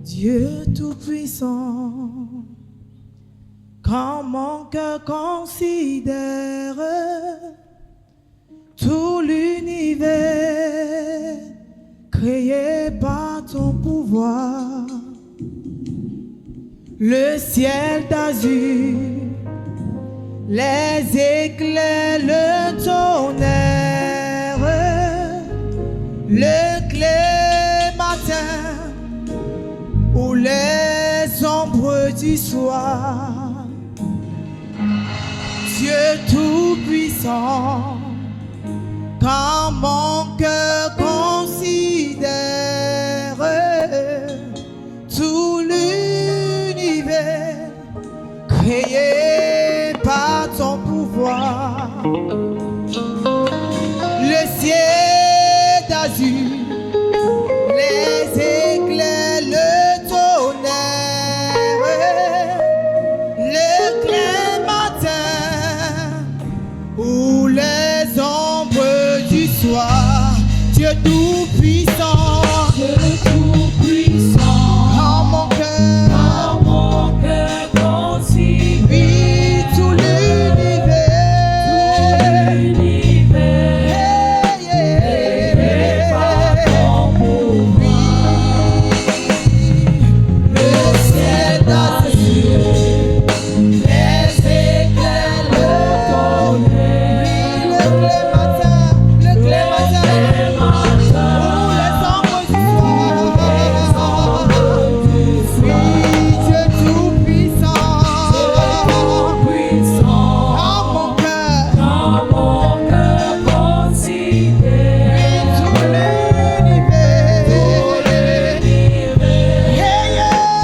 Dieu Tout-Puissant, quand mon cœur considère tout l'univers créé par ton pouvoir, le ciel d'azur, les éclairs, le tonnerre, le clair matin ou les ombres du soir. Dieu Tout-Puissant, quand mon cœur considère tout l'univers créé par ton pouvoir, le ciel d'azur, les éclairs, le tonnerre, le clair matin ou les ombres du soir. Dieu Tout-Puissant, Dieu Tout-Puissant, quand mon cœur considère vit tout l'univers, créé par ton pouvoir, le ciel d'azur, les éclairs, le tonnerre, le clair matin, le clair matin, ou les ombres du soir. Oui, Dieu Tout-Puissant, quand mon cœur considère tout l'univers,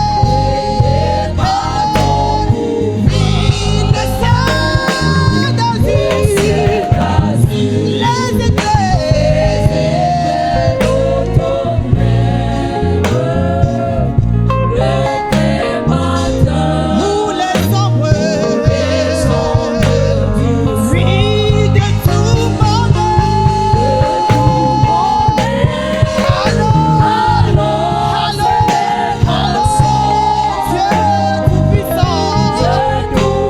le ciel d'azur, les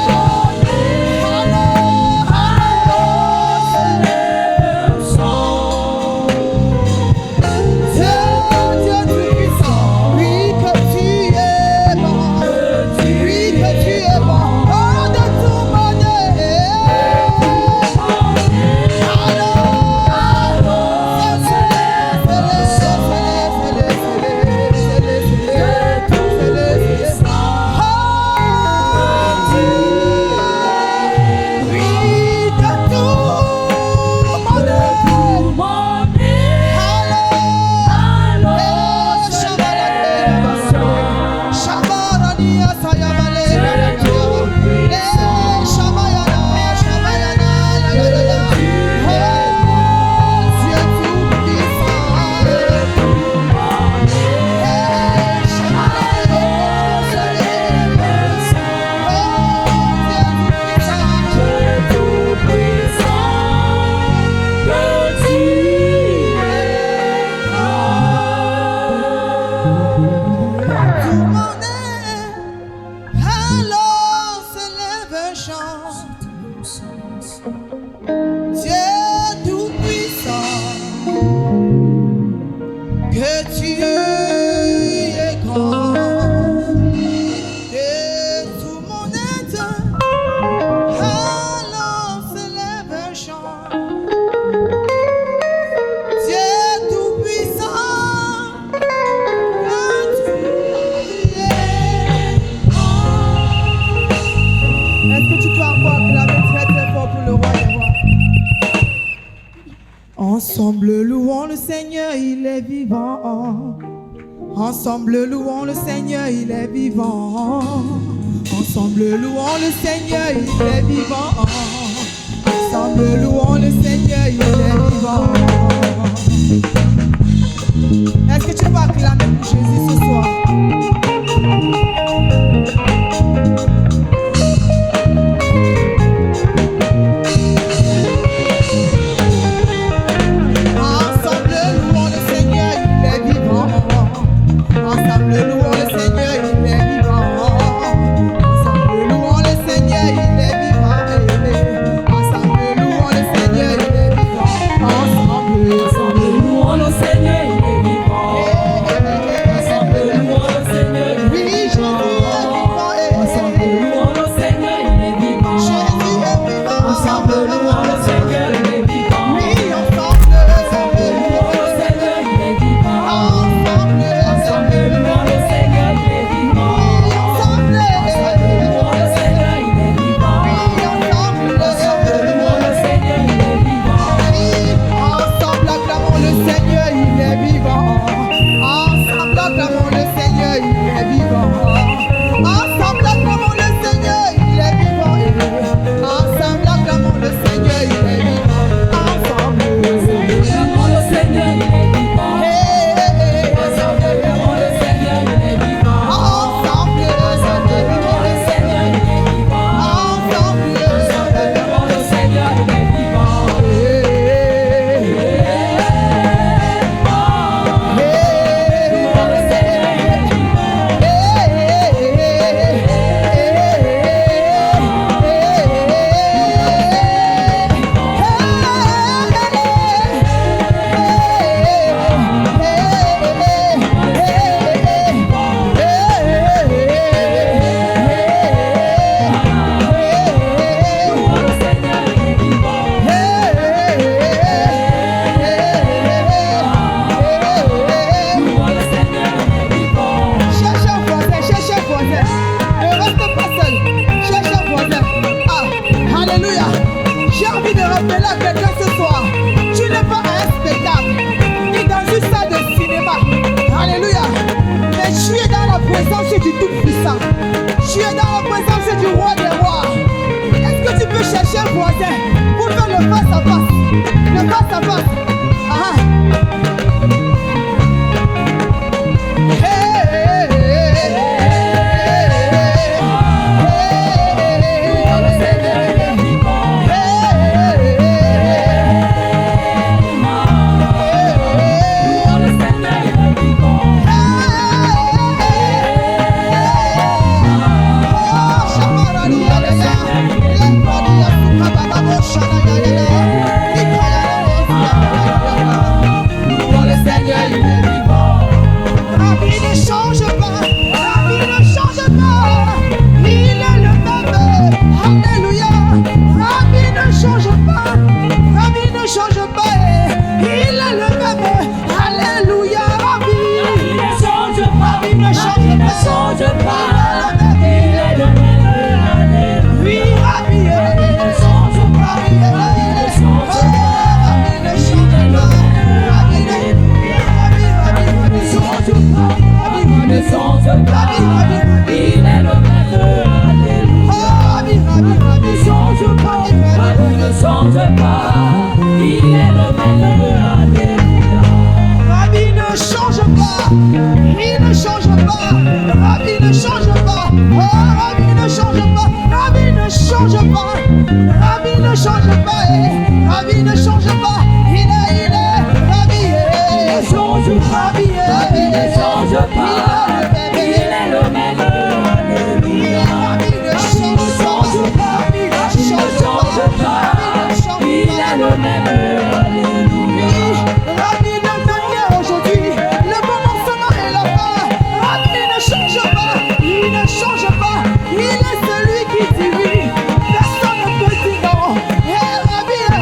éclairs, ou les ombres, oui, de tout monde. Alors s'élève un chant, Dieu Tout-Puissant, que tu es grand, que tout mon être. Alors s'élève un chant, Dieu Tout-Puissant, que tu es grand. Est-ce que tu peux encore acclamer très très fort pour le roi des rois? Ensemble louons le Seigneur, il est vivant. Ensemble louons le Seigneur, il est vivant. Ensemble louons le Seigneur, il est vivant. Ensemble louons le Seigneur, il est vivant. Est-ce que tu peux acclamer pour Jésus ce soir? Ensemble louons le Seigneur, il est vivant. Ensemble louons le Seigneur, il est vivant. Ensemble louons le Seigneur, il est vivant. Ensemble louons le Seigneur, il est vivant. Ensemble louons le Seigneur, il est vivant. Ensemble louons le Seigneur, il est oui, Jésus est vivant. vivant. Ensemble louons le Seigneur, il est vivant. Jésus est vivant. Ensemble louons le Seigneur, il est vivant. Oui, ensemble louons le Seigneur, il est vivant. ensemble Ensemble louons le Seigneur, il est vivant. ensemble Louons le Seigneur, il est vivant. Ensemble louons le Seigneur, il est vivant. ensemble acclamons le Seigneur, il est vivant. Ensemble acclamons le Seigneur, il est vivant. Ensemble acclamons le Seigneur, il est vivant. Ensemble acclamons le Seigneur, il est vivant. Ensemble Louons le Seigneur, il est vivant. Ensemble louons le Seigneur, il est vivant. ensemble Louons le Seigneur, il est vivant. ensemble Louons le Seigneur, il est vivant. Louons le Seigneur, il est vivant. Louons le Seigneur, il est vivant. Louons le Seigneur, il est vivant. Cherchez un voisin, cherchez un voisin. Ne reste pas seul. Cherchez un voisin. Ah, alléluia. J'ai envie de rappeler à quelqu'un ce soir. Tu n'es pas à un spectacle, ni dans une salle de cinéma. Alléluia. Mais tu es dans la présence du Tout-Puissant. Tu es dans la présence du Roi des Rois. Est-ce que tu peux chercher un voisin pour faire le face à face? Le face à face. Ah. Louons le Seigneur, il est vivant. Louons le Seigneur, il est vivant. Louons le Seigneur, il est vivant. La vie ne change pas, la vie ne change pas, il est le même, alléluia. La vie ne change pas, la vie ne change pas, il est le même, alléluia. La vie Il ne change pas, il ne change il ne pas. change pas. Il est le même. Alléluia. Oui, la vie Il ne change pas, il ne change pas. ne change pas, la vie ne change pas, Il ne change pas, il est le même. Alléluia. Il ne change pas, il ne change pas. Il est le même. Alléluia. la vie ne change pas, il ne change pas, la vie ne change pas, oh, la vie ne change pas, la vie ne change pas, la vie ne change pas, la vie ne change pas, il est, la vie est, Il ne change pas, la vie la vie ne change pas. Il est, est le même. Alléluia. la vie ne change pas, la vie ne Il ne change pas, il est le même. Alléluia. la vie de manière aujourd'hui, le commencement et la fin, la vie ne change pas, il ne change pas, il est celui qui dit oui, personne ne peut dire non, et la vie est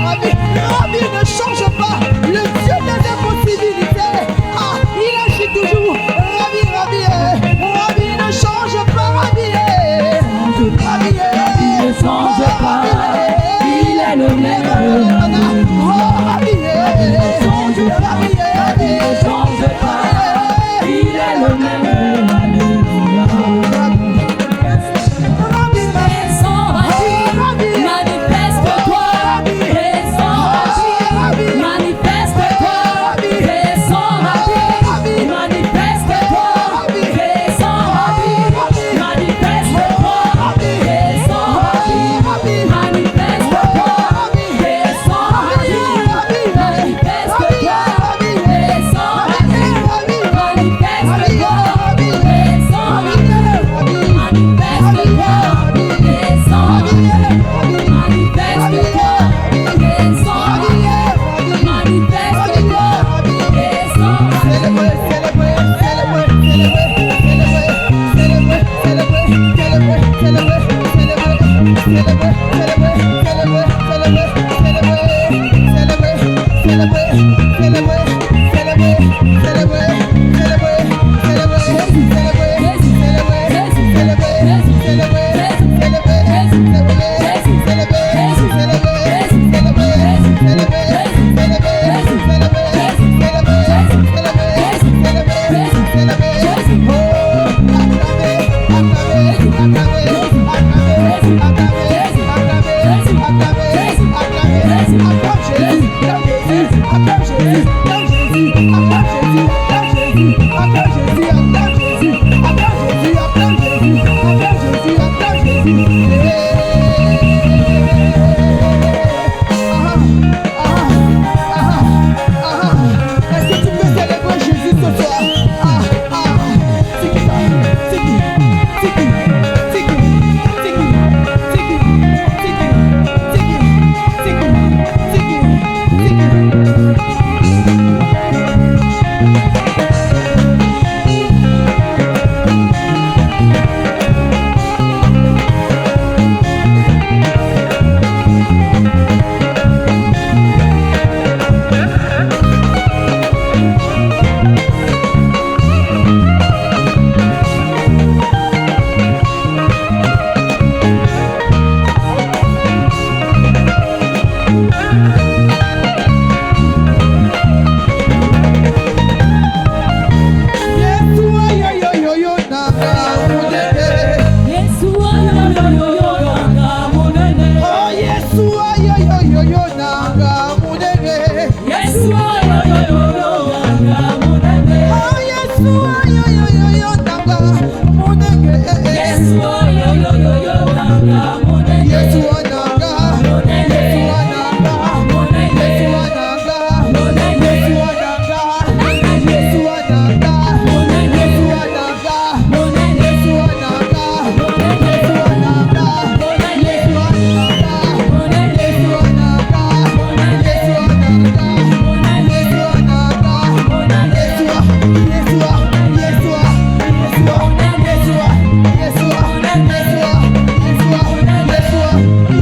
Yeshua,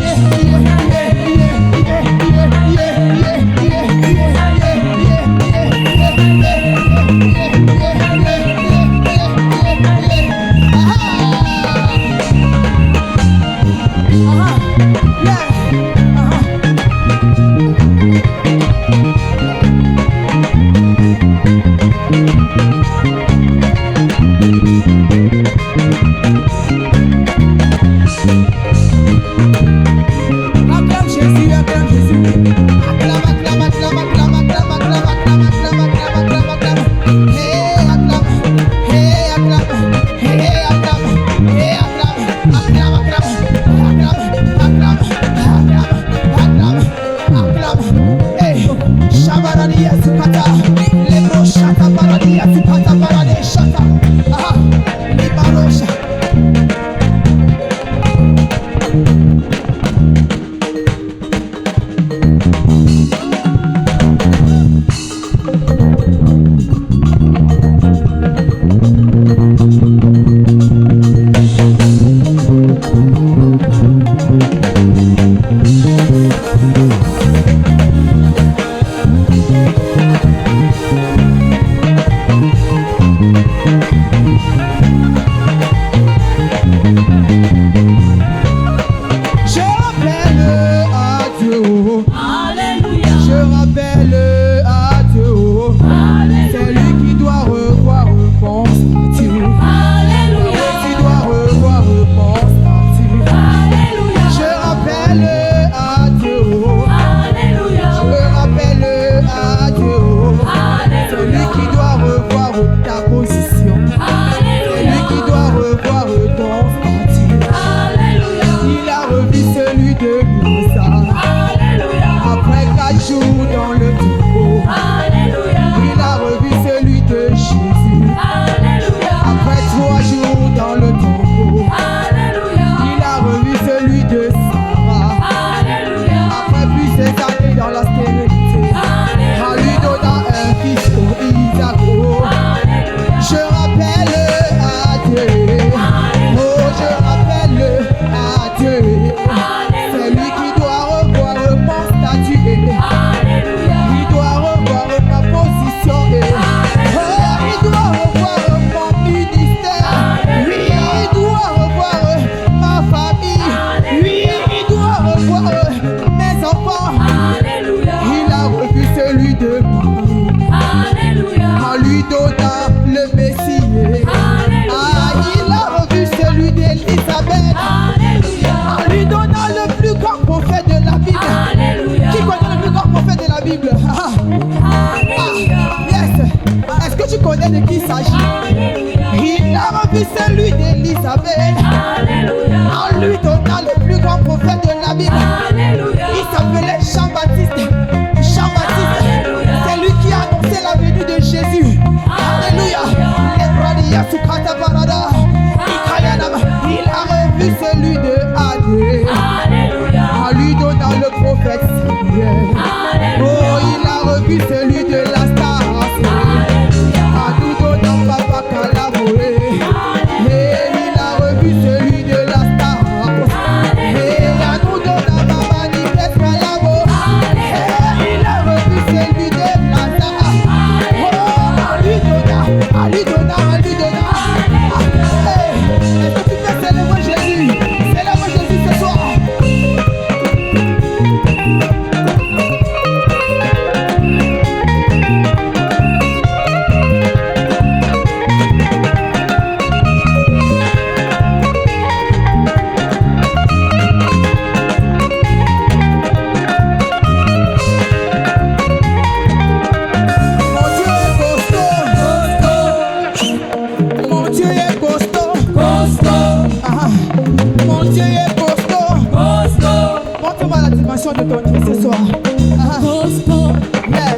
sais de qui il s'agit. Il a revu celui d'Élisabeth en lui donnant le plus grand prophète de la Bible. Il s'appelait Jean-Baptiste. Jean-Baptiste, c'est lui qui a annoncé la venue de Jésus. Alléluia. Il a revu celui de Adé en lui donnant le prophète Samuel. Oh, il a revu celui de la star en nous donnant Papa Calaboué. Et il a revu celui de la star et en nous donnant Maman Nicolas Calabo. Et il a revu celui de la star. Oh, en lui donnant. Est-ce que tu peux célébrer Jésus? Célèbre Jésus ce soir. Mon Dieu est costaud. Mon Dieu est costaud. Montre-moi la dimension de ton Dieu ce soir. Yeah.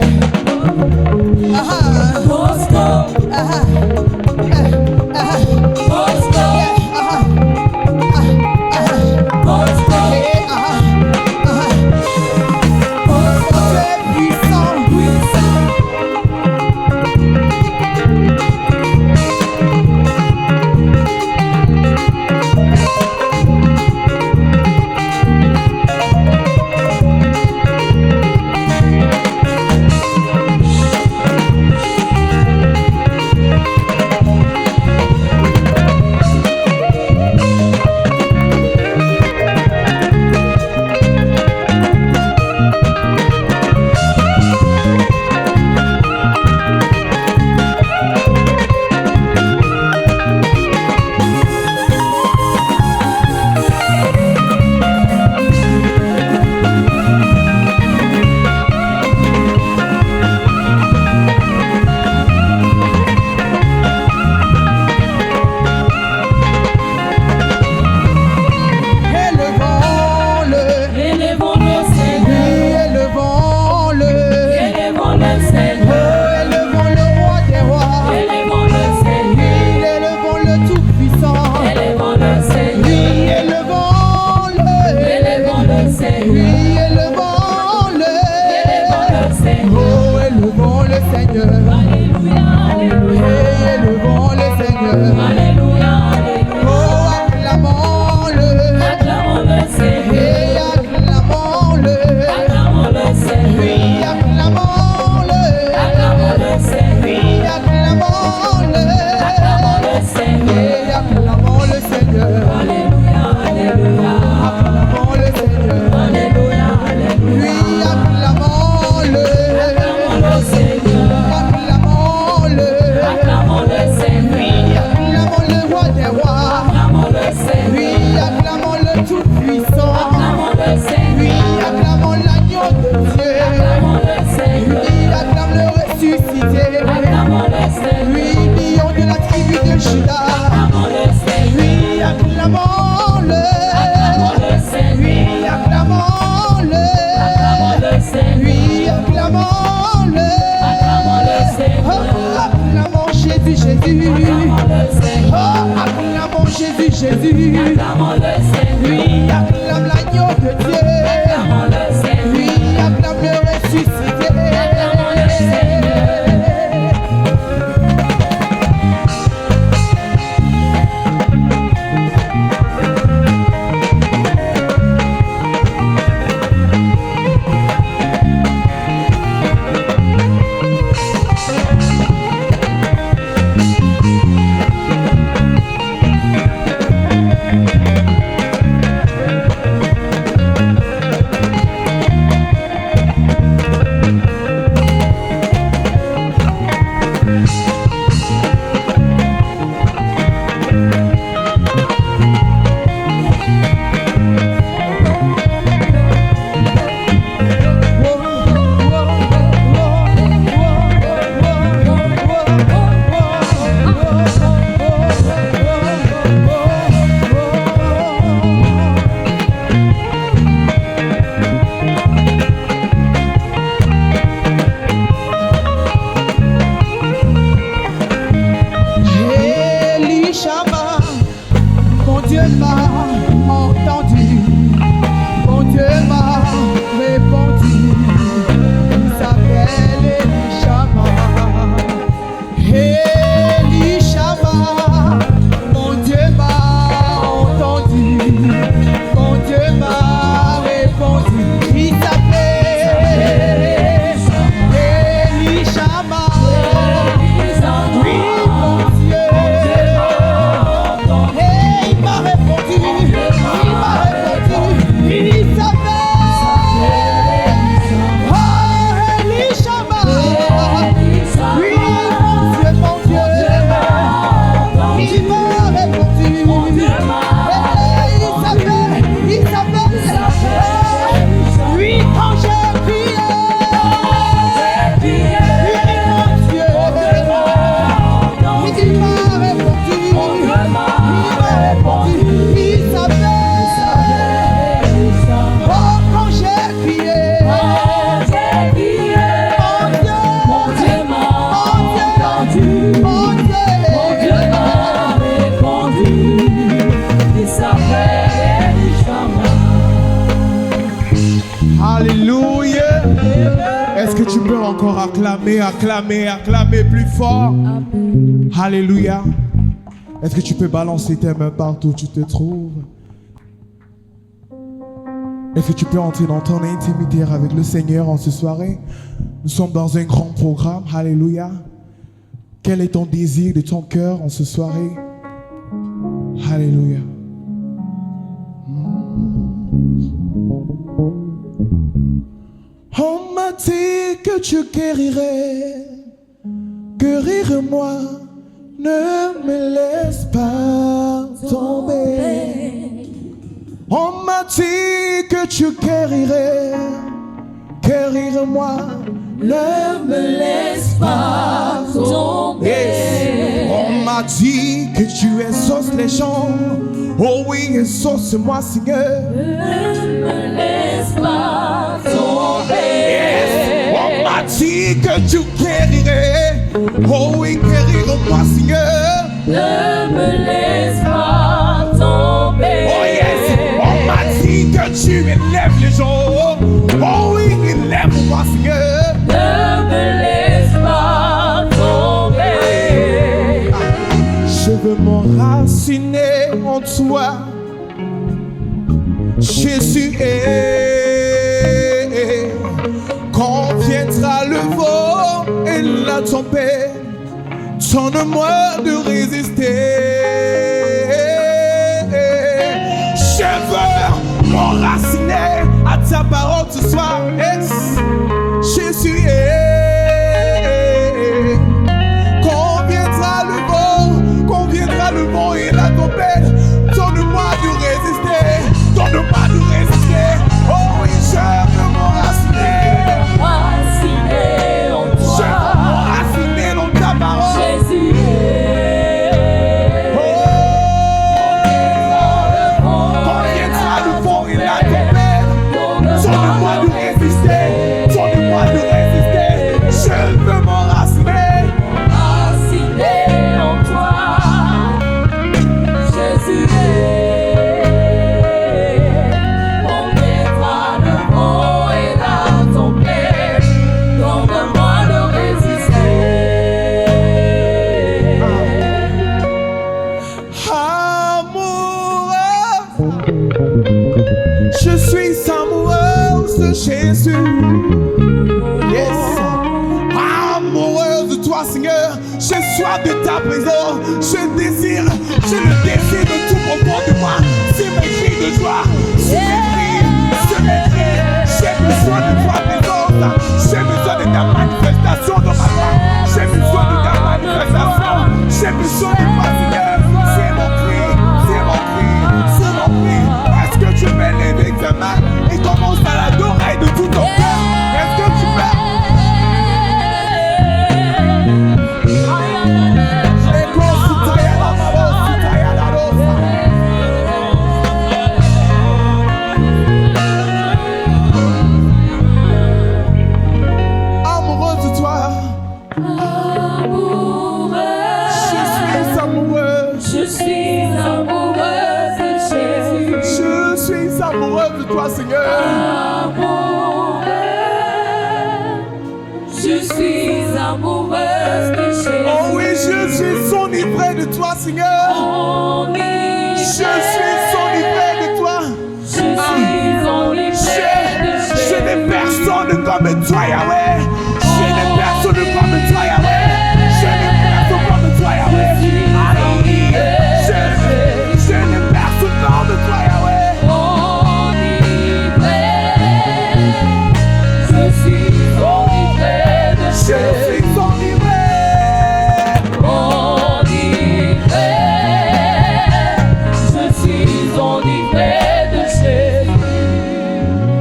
Jésus, lui acclame l'agneau de Dieu, lui acclame le ressuscité. Dieu m'a entendu, mon Dieu m'a répondu. Il s'appelle Elishama. Elishama, mon Dieu m'a entendu, mon Dieu m'a répondu. Il s'appelle Elishama. Oui, mon Dieu. Et il m'a répondu, il m'a répondu. Il s'appelle Elishama. Oui, mon Dieu, mon Dieu. Il m'a répondu. Il s'appelle. Oui, quand j'ai prié. Oui, mon Dieu. Il m'a répondu. Il m'a répondu. Il s'appelle. Oh, quand j'ai prié. Mon Dieu. Mon Dieu. Alléluia. Est-ce que tu peux encore acclamer, acclamer, acclamer plus fort? Alléluia. Est-ce que tu peux balancer tes mains partout où tu te trouves? Est-ce que tu peux entrer dans ton intimité avec le Seigneur en ce soirée? Nous sommes dans un grand programme. Alléluia. Quel est ton désir de ton cœur en ce soirée? Alléluia. On m'a dit que tu guérirais. Guérir-moi, ne me laisse pas tomber. On m'a dit que tu guérirais. Guérir-moi, ne me laisse pas tomber. On m'a dit que tu exauces les gens. Oh oui, exauce-moi, Seigneur. Ne me laisse pas tomber. Yes. On m'a dit que tu guérirais. Oh oui, guérir-moi, Seigneur. Ne me laisse pas tomber. Oh yes. On m'a dit que tu élèves les gens. Oh oui, élève-moi, Seigneur. Ne me laisse pas tomber. Je veux m'enraciner en toi. Jésus est. Quand viendra le vent et la tempête, donne-moi de résister. Je veux m'enraciner à ta parole ce soir. Yes. Jésus est. Quand viendra le vent et la tempête, donne-moi de résister. Donne-moi de résister. Oh oui, je veux m'enraciner. Enraciné en Je veux toi. m'enraciner dans ta parole. Jésus Oh. Quand viendra le vent et la tempête, donne-moi de résister. Donne-moi de résister. Je veux m'enraciner. enraciné en toi. Jésus on viendra le vent et la tempête. Donne-moi de résister. Amoureux, je suis amoureuse de Jésus. Yes. Amoureuse de toi, Seigneur. J'ai soif de ta présence. Je le désire de tout profond de moi. C'est mes cris de joie. C'est mes cris. J'ai besoin de toi, présence. J'ai besoin de ta manifestation dans ma vie. J'ai besoin de ta manifestation. J'ai besoin de toi, Seigneur. C'est mon cri. C'est mon cri. C'est mon cri. Est-ce que tu peux lever tes mains et commence à l'adorer de tout ton cœur? Est-ce que tu peux? amoureuse de toi, Seigneur. Je suis amoureuse de Jésus. Oh oui, je suis enivré de toi, Seigneur. Je suis enivré de toi. Je suis enivré de Jésus. Je n'ai personne comme toi, Yahweh. Je n'ai personne comme toi, Yahweh. Je n'ai personne comme toi, Yahweh. Je n'ai personne comme toi, Yahweh. Je suis enivré de Je suis enivré. Je suis enivré de Jésus.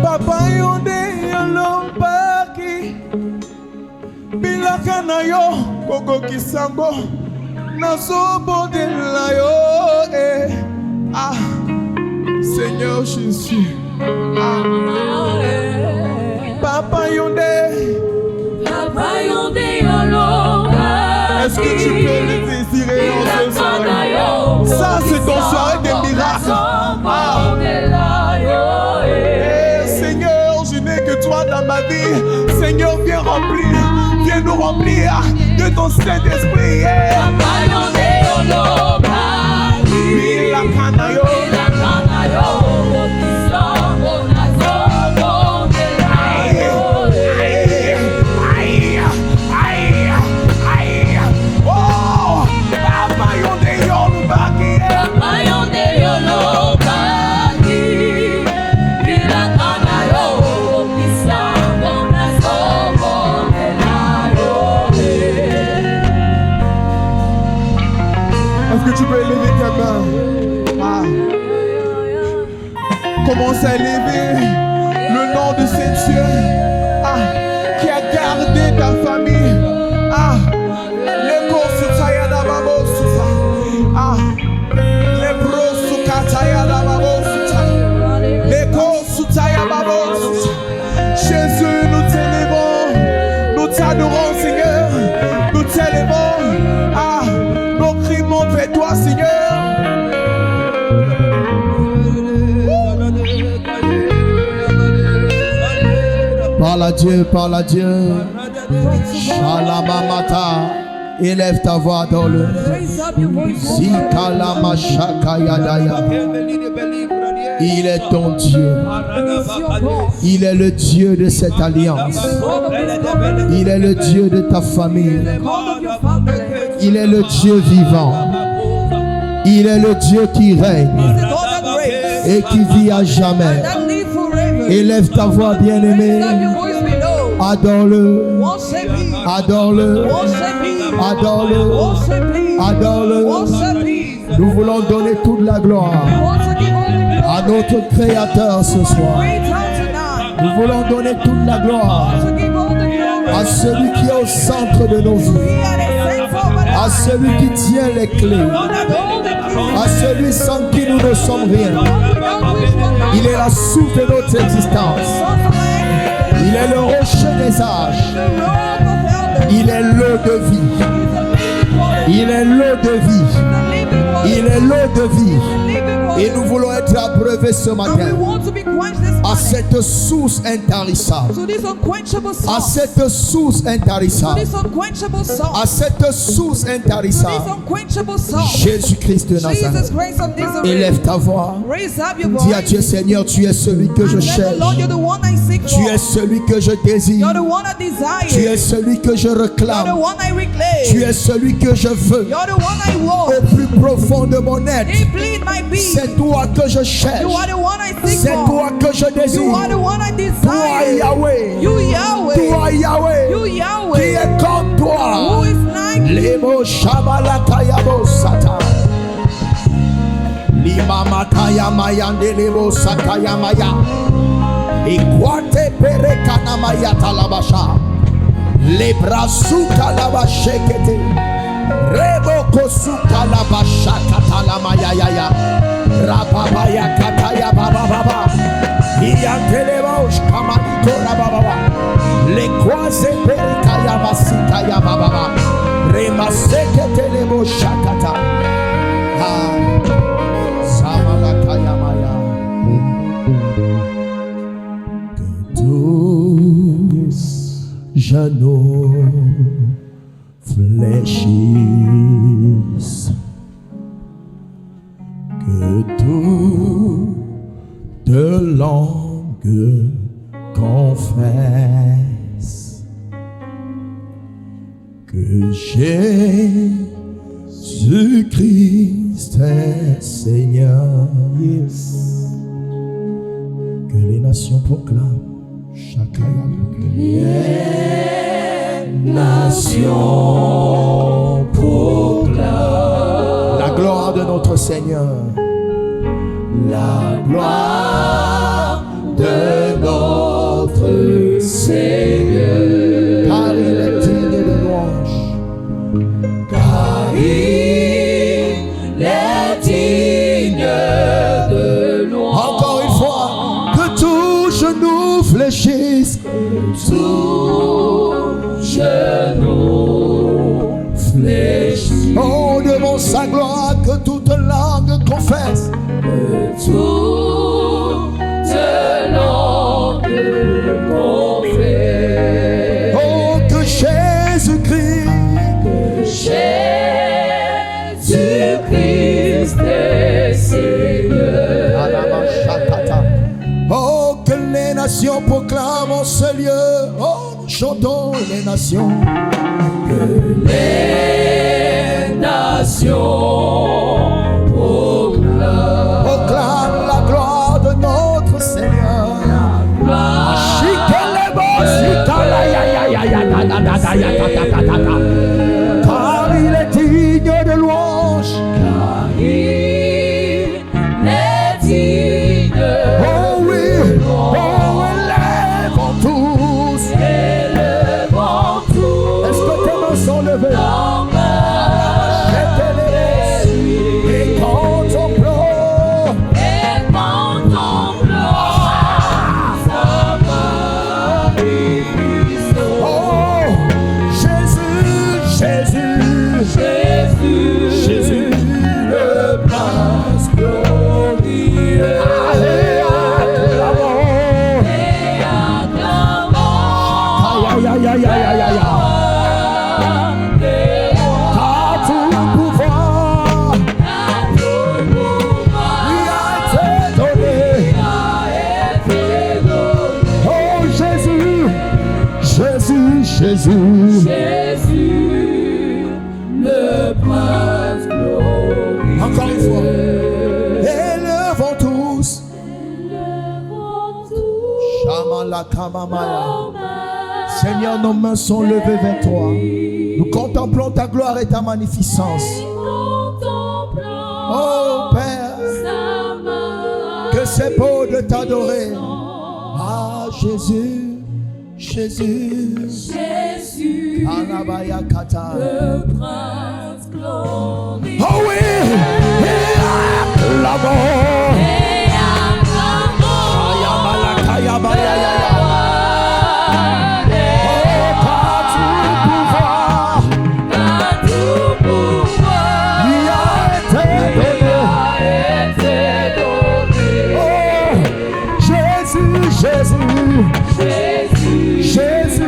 Papa yonde yalombaki bilaka na yo kokoki sango nazobondela yo Ah Seigneur Jésus Papa yonde est-ce que tu peux le désirer en ce soir? Ça c'est ton soirée des miracles. Seigneur, je n'ai que toi dans ma vie. Seigneur, viens nous remplir de ton Saint-Esprit. Est-ce que tu peux élever ta main? Commence à élever le nom de ce Dieu qui a gardé ta famille. Les Kosutaya d'Ababo Susa. Les Brosukataya d'Ababo Susa. Les Kosutaya Babo Susa. Jésus, nous t'élevons, nous t'adorons, Seigneur. Nous t'élevons. Nos cris montent vers toi, Seigneur. Parle à Dieu, parle à Dieu. Shalamamata. Élève ta voix dans le Zikalama Shakayadaya. Il est ton Dieu. Il est le Dieu de cette alliance. Il est le Dieu de ta famille. Il est le Dieu vivant. Il est le Dieu qui règne et qui vit à jamais. Élève ta voix, bien-aimé. Adore-le. Adore-le. Adore-le. Adore-le. Nous voulons donner toute la gloire à notre Créateur ce soir. Nous voulons donner toute la gloire à celui qui est au centre de nos vies, à celui qui tient les clés, à celui sans qui nous ne sommes rien. Il est la source de notre existence. Il est le rocher des âges. Il est l'eau de vie. Il est l'eau de vie. Il est l'eau de vie. Et nous voulons être abreuvés ce matin à cette source intarissable. À cette source intarissable. À cette source intarissable. Jésus-Christ de Nazareth. Élève ta voix. Dis à Dieu, Seigneur, tu es celui que je cherche. Tu es celui que je désire. Tu es celui que je réclame. Tu es celui que je veux. Au plus profond de mon être. C'est toi que je cherche. C'est toi que je désire. Toi Yahweh. Toi Yahweh. Qui est comme toi. Lemo Shabalakayabo Sata. Limama Kayamaya Nelebo Sakayamaya. Ikwate Perekana Maya Talabasha. Lebrasuka Labashekete. Reboko Suka Labasha Katalamaya Yaya. Rababaya Kataya Baba Baba. Iyantelebaush Kamaniko Rababa. Le Kwase Perikaya Masikaya Baba. Remaseke Telebo Shakata. Samalakaya Maya. genoux fléchissent, que toute langue confesse que Jésus-Christ est Seigneur. Yes. Que les nations proclament. Chacun. Les nations proclament la gloire de notre Seigneur. La gloire de notre Seigneur. Car il est digne de louange. Car il est digne de louange. Encore une fois, que tout genou fléchisse. Tout genou fléchit. Oh, devant sa gloire, que toute langue confesse. Toute langue confesse. Oh, que Jésus-Christ est Seigneur. Oh, que les nations proclament en ce lieu. Oh, nous chantons les nations. Que les nations proclament la gloire de notre Seigneur. Car il est digne de louange. Car il est digne. Oh oui, oh, élevons tous. Élevons tous. Est-ce que tes mains sont levées? Et contemplons. Jésus, le prince glorieux. Et acclamons. Et acclamons. Aïe, aïe, aïe, aïe, aïe, aïe. Car tout pouvoir lui a été donné. Oh Jésus, Jésus, Jésus. Jésus, le prince glorieux. Encore une fois. Élevons tous. Shamalaka-mamaya. Seigneur, nos mains sont levées vers toi. Nous contemplons ta gloire et ta magnificence. Oh Père, que c'est beau de t'adorer. Ah Jésus, Jésus, Jésus, Anabaya Kata. le prince glorieux. Oh oui, et acclamons. Et acclamons. Ayamalakayabaya. Jésus,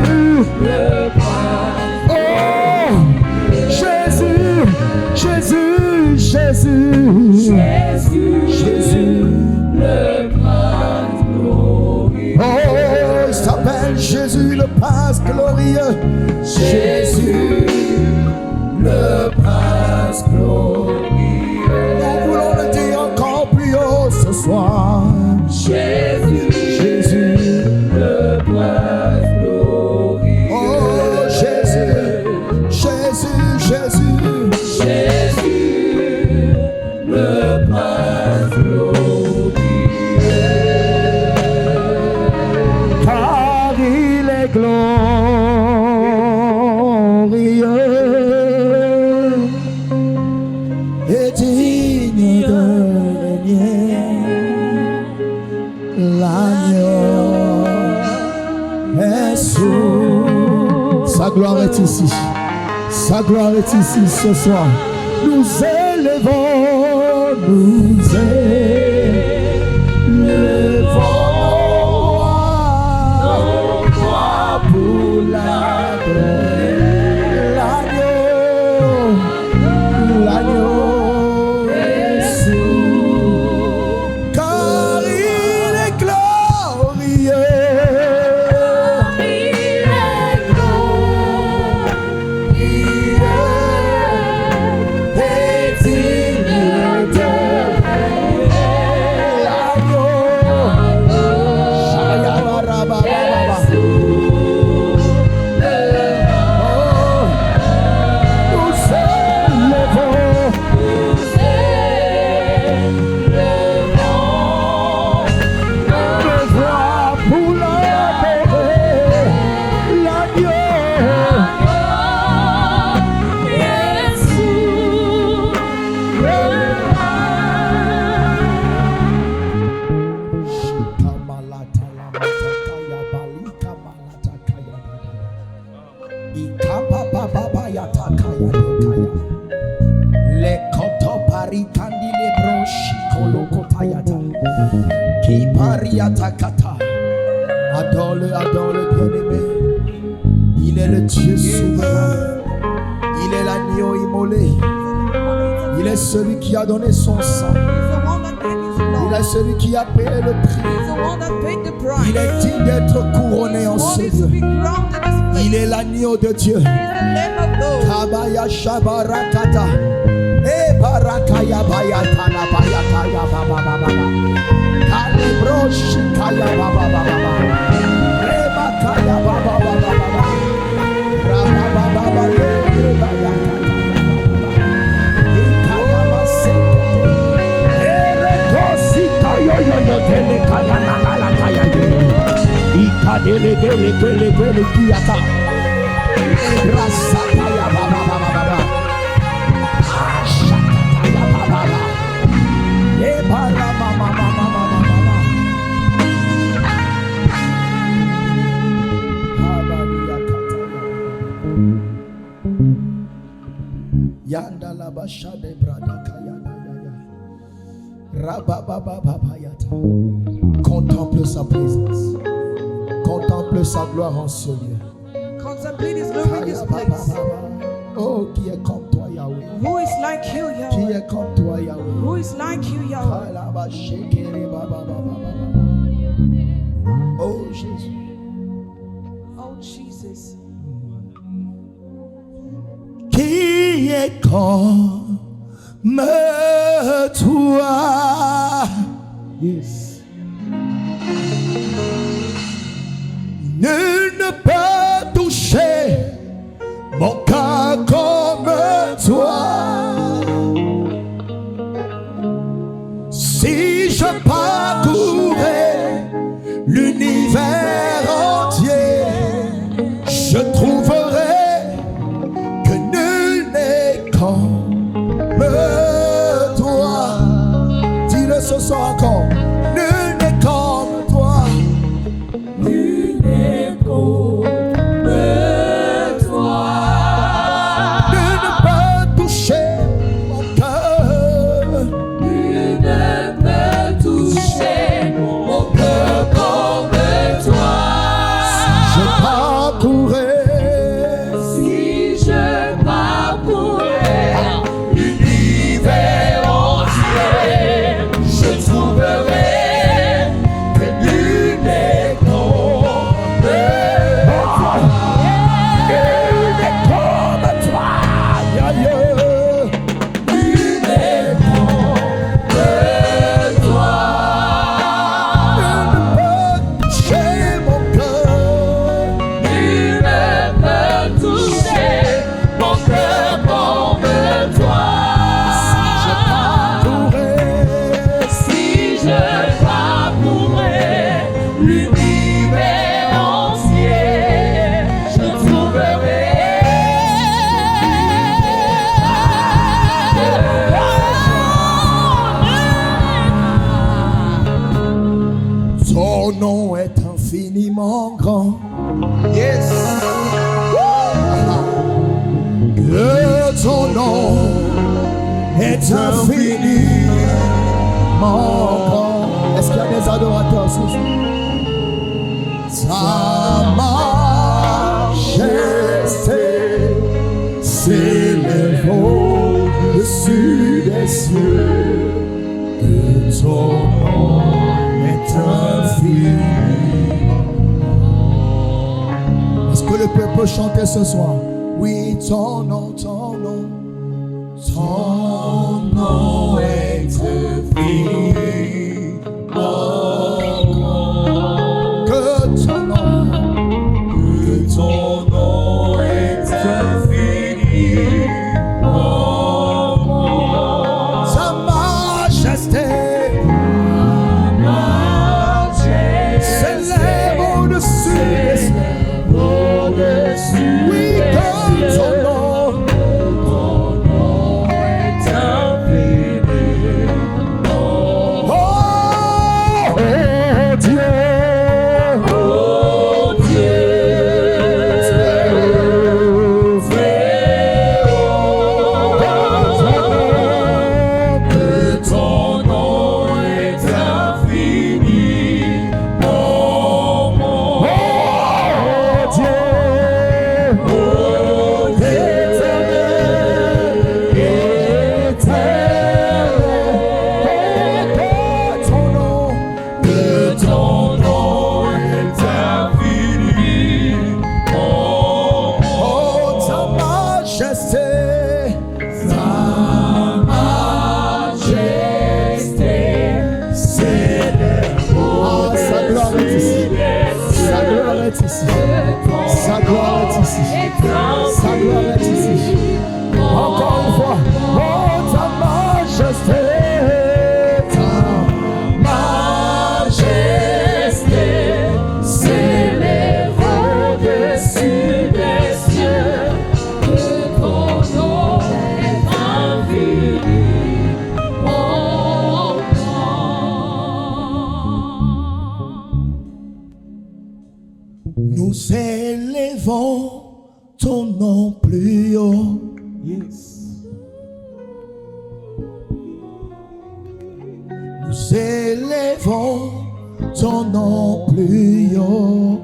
le prince. oh Jésus, Jésus, Jésus, Jésus, le prince glorieux. oh il s'appelle Jésus le prince glorieux. Jésus, le prince glorieux. Nous voulons le dire encore plus haut ce soir. Jésus, Jésus, le prince glorieux. oh Jésus, Jésus, Jésus, Jésus, le prince glorieux. car il est glorieux et digne de régner. L'agneau est sous. Sa gloire est ici. Sa gloire est ici ce soir. Nous élevons, nous élevons. Pour la Qui pariatakata. Adore-le, adore-le, bien-aimé. Il est le Dieu souverain. Il est l'agneau immolé. Il est celui qui a donné son sang. Il est celui qui a payé le prix. Il est digne d'être couronné en ce lieu. Il est l'agneau de Dieu. Kabaya shabarakata. E barakaya bayatana bayataya baba baba. Kalibroshi kaya baba baba. Reba kaya baba baba baba. Raba baba baba reba yakata. Ikaya maseke. Ere tosi kaya yo yo tele kaya na na kaya yo. Ikadele gele gele gele kiyata. Rasa kaya baba baba baba. Shakaya baba baba. E para mama mama mama mama. Habalia kataya. Yanda la basha de brada kaya ya ya. Raba baba baba yata. Contemple sa présence. Contemple sa gloire en ce lieu. Contemplate His glory in this place. Oh, qui est comme toi, Yahweh? Who is like you, Qui Yahweh? est comme toi, Yahweh? Who is like you, Yahweh? Oh, Jésus. Oh, Jesus. Qui est comme toi? Yes. Nul ne peut toucher mon cœur comme toi. Si je parcourais l'univers entier, je trouverais que nul n'est comme toi. Dis-le ce soir encore. Nul n'est comme toi. Nul n'est comme toi. Nul ne peut toucher mon cœur. Nul ne peut toucher mon cœur comme toi. Je parcourais Si je parcourais l'univers entier, je trouverais que nul n'est comme toi. nul n'est comme toi. Yeah, yeah. Nul n'est comme toi. Nul ne peut toucher mon cœur. Nul ne peut toucher mon cœur comme toi. Si je parcourais l'univers entier, je trouverais. Ton nom est infiniment grand. Yes. Que ton nom est infiniment grand. Est-ce qu'il y a des adorateurs ce soir? Sa majesté s'élève au-dessus des cieux. Que ton nom est infini. Est-ce que le peuple peut chanter ce soir? Oui, ton nom, ton nom, ton nom est infiniment grand. Que ton nom est infiniment grand. Sa majesté s'élève au-dessus des cieux. Oui, comme ton nom est infiniment Nous élevons ton nom plus haut. Yes. Nous élevons ton nom plus haut.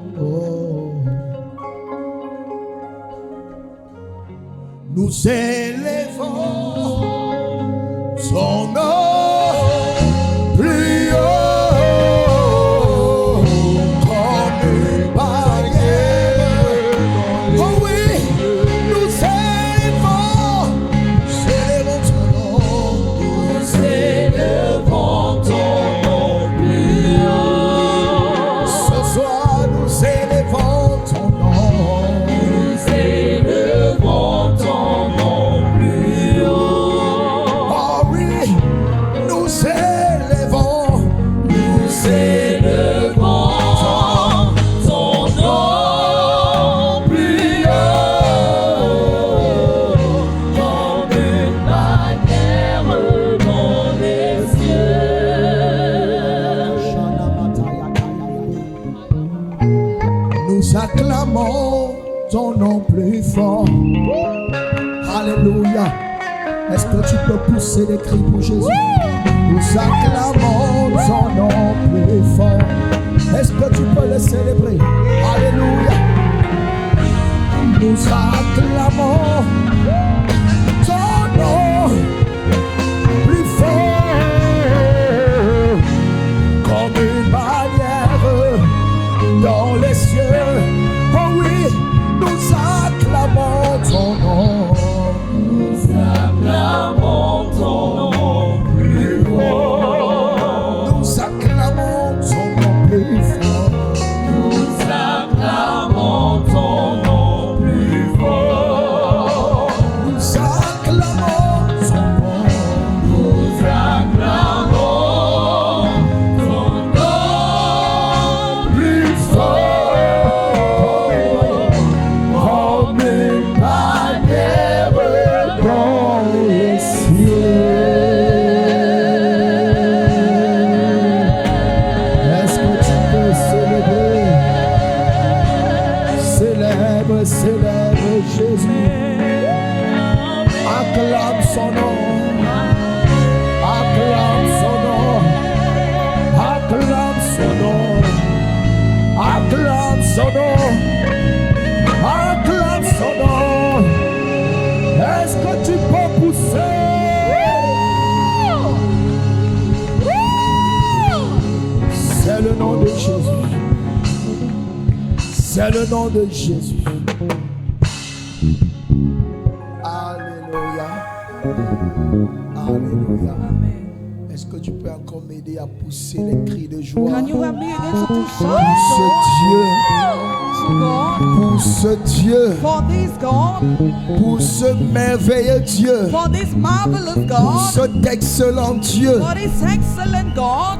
Nous élevons ton nom plus haut comme une barrière. Oh oui, nous élevons ton nom. Nous élevons ton nom plus haut. Ce soir, nous élevons ton nom. Nous élevons ton nom plus haut. Oh oui, nous élevons. Nous élevons ton nom plus haut, comme une bannière dans les cieux. Nous acclamons ton nom plus fort. Alléluia. Est-ce que tu peux pousser des cris pour Jésus? Nous acclamons ton nom plus fort. Est-ce que tu peux le célébrer? Alléluia. Nous acclamons ton nom plus fort comme une bannière dans les cieux. Oh oui, nous acclamons ton nom. Nous acclamons ton nom plus fort. Nous acclamons ton nom plus fort. Nous acclamons ton nom plus fort. Nous acclamons ton nom. Nous acclamons ton nom plus fort. Comme une bannière dans les Est-ce que tu peux célébrer? Célèbre, célèbre Jésus. Acclame son nom. Acclame son nom. Acclame son nom. Acclame son nom. Acclame son nom. Est-ce que tu peux pousser? C'est le nom de Jésus. C'est le nom de Jésus. Alléluia. Alléluia. Est-ce que tu peux encore m'aider à pousser les cris de joie Can you help me again to push pour on? ce Dieu, God, pour ce Dieu, for this God, pour ce merveilleux Dieu, for this marvelous pour God, cet excellent Dieu. for this excellent God.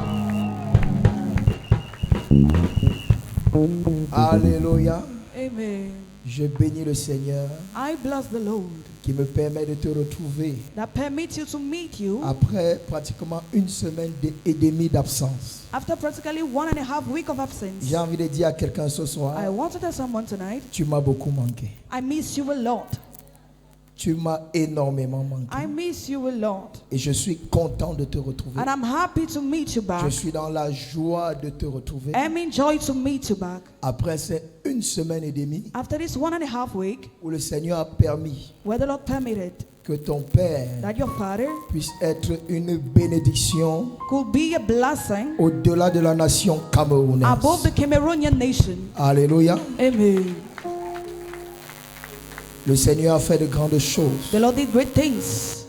Alléluia. Amen. Je bénis le Seigneur I bless the Lord qui me permet de te retrouver that permits you to meet you après pratiquement une semaine et demie d'absence. after practically 1.5 weeks of absence. J'ai envie de dire à quelqu'un ce soir, I want to tell someone tonight, tu m'as beaucoup manqué. I miss you a lot. Tu m'as énormément manqué. I miss you a lot. Et je suis content de te retrouver. And I'm happy to meet you Je back. suis dans la joie de te retrouver. I'm enjoyed to meet you back. Après ces une semaine et demie After this 1.5 week, où le Seigneur a permis where the Lord permitted que ton Père that your father puisse être une bénédiction could be a blessing au-delà de la nation camerounaise. above the Cameroonian nation. Alléluia. Amen. Le Seigneur a fait de grandes choses. The Lord did great things.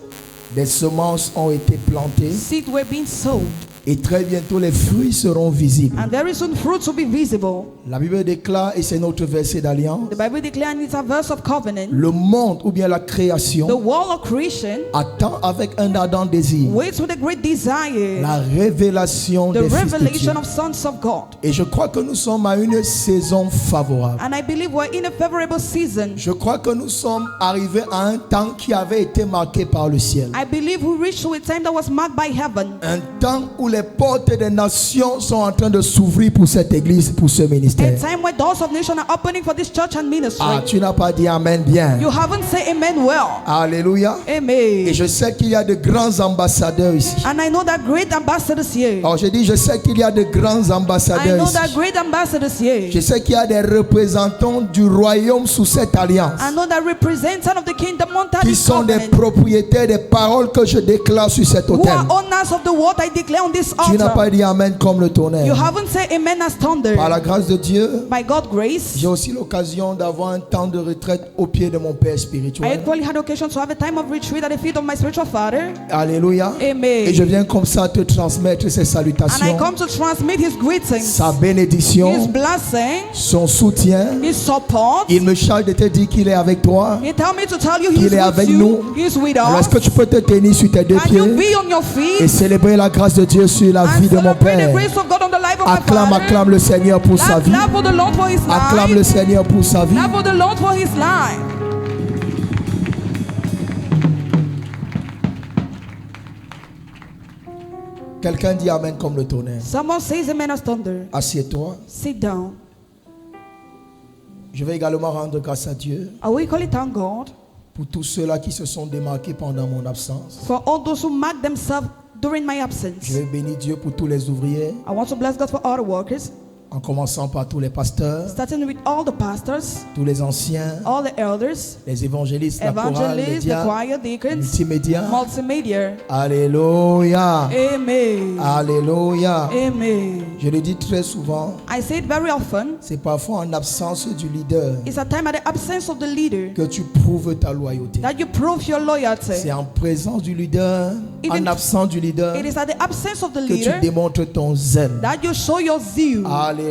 Des semences ont été plantées Seeds were being sowed. et très bientôt les fruits seront visibles. And very soon fruit will be visible. La Bible déclare, et c'est notre verset d'alliance, The Bible declares, and it's a verse of covenant. le monde ou bien la The création world of creation attend avec un ardent désir waits with a great desire la révélation the des fils de Dieu. revelation of sons of God. Et je crois que nous sommes à une saison favorable. And I believe we're in a favorable season. Je crois que nous sommes arrivés à un temps qui avait été marqué par le ciel. I believe we reached to a time that was marked by heaven. Un temps où les portes des nations sont en train de s'ouvrir pour cette église, pour ce A ministère. time when doors of nations are opening for this church and ministry. Ah, tu n'as pas dit amen bien. You haven't said amen well. Alléluia. Et Amen. je sais qu'il y a de grands ambassadeurs ici. And I know that great ambassadors here. Alors je dis, je sais qu'il y a de grands I ambassadeurs know ici. that great ambassadors here. Je sais qu'il y a des représentants du royaume sous cette alliance I know that representatives of the kingdom under qui this sont des covenant, propriétaires des paroles que je déclare sur cet who autel. are owners of the word I declare on this Tu n'as altar. pas dit amen comme le You tonnerre. haven't said amen as thunder. Par la grâce de Dieu, By God's grace, j'ai aussi l'occasion d'avoir un temps de retraite au pied de mon Père I spirituel. equally had occasion to have a time of retreat at the feet of my spiritual father. Alléluia. Amen. Et je viens comme ça te transmettre ses And I salutations, come to transmit his greetings, sa his bénédiction, blessing, son soutien. his support. Il me charge de te dire qu'il est avec toi. He tell me to tell you Il he's est with avec you. nous. He's with Alors, us. est-ce que tu peux te tenir sur tes deux Can you pieds be on your et feet célébrer la grâce de Dieu sur la and vie de mon celebrate the Père? grace of God on the life of my Acclame, father? acclame le Seigneur pour sa vie. Clap for the Lord for his Acclame le life. Seigneur pour sa vie. Clap for the Lord for his life. Quelqu'un dit amen comme le tonnerre. Someone says amen as thunder. Assieds-toi. Sit down. Je vais également rendre grâce à Dieu I will call it thank God pour tous ceux-là qui se sont démarqués pendant mon absence. for all those who mark themselves during my absence. Je vais bénir Dieu pour tous les ouvriers, I want to bless God for all the workers, en commençant par tous les pasteurs, starting with all the pastors, tous les anciens, all the elders, les évangélistes, la chorale, les evangelists, the diacres, choir, deacons, multimédia. multimedia. Alléluia. Amen. Alléluia. Amen. Je le dis très souvent, I say it very often. c'est parfois en absence du leader It's a time at the absence of the leader que tu prouves ta loyauté. that you prove your loyalty. C'est en présence du leader, Even en absence du leader, It is at the absence of the que tu leader démontres ton zèle. that you show your zeal. Alléluia.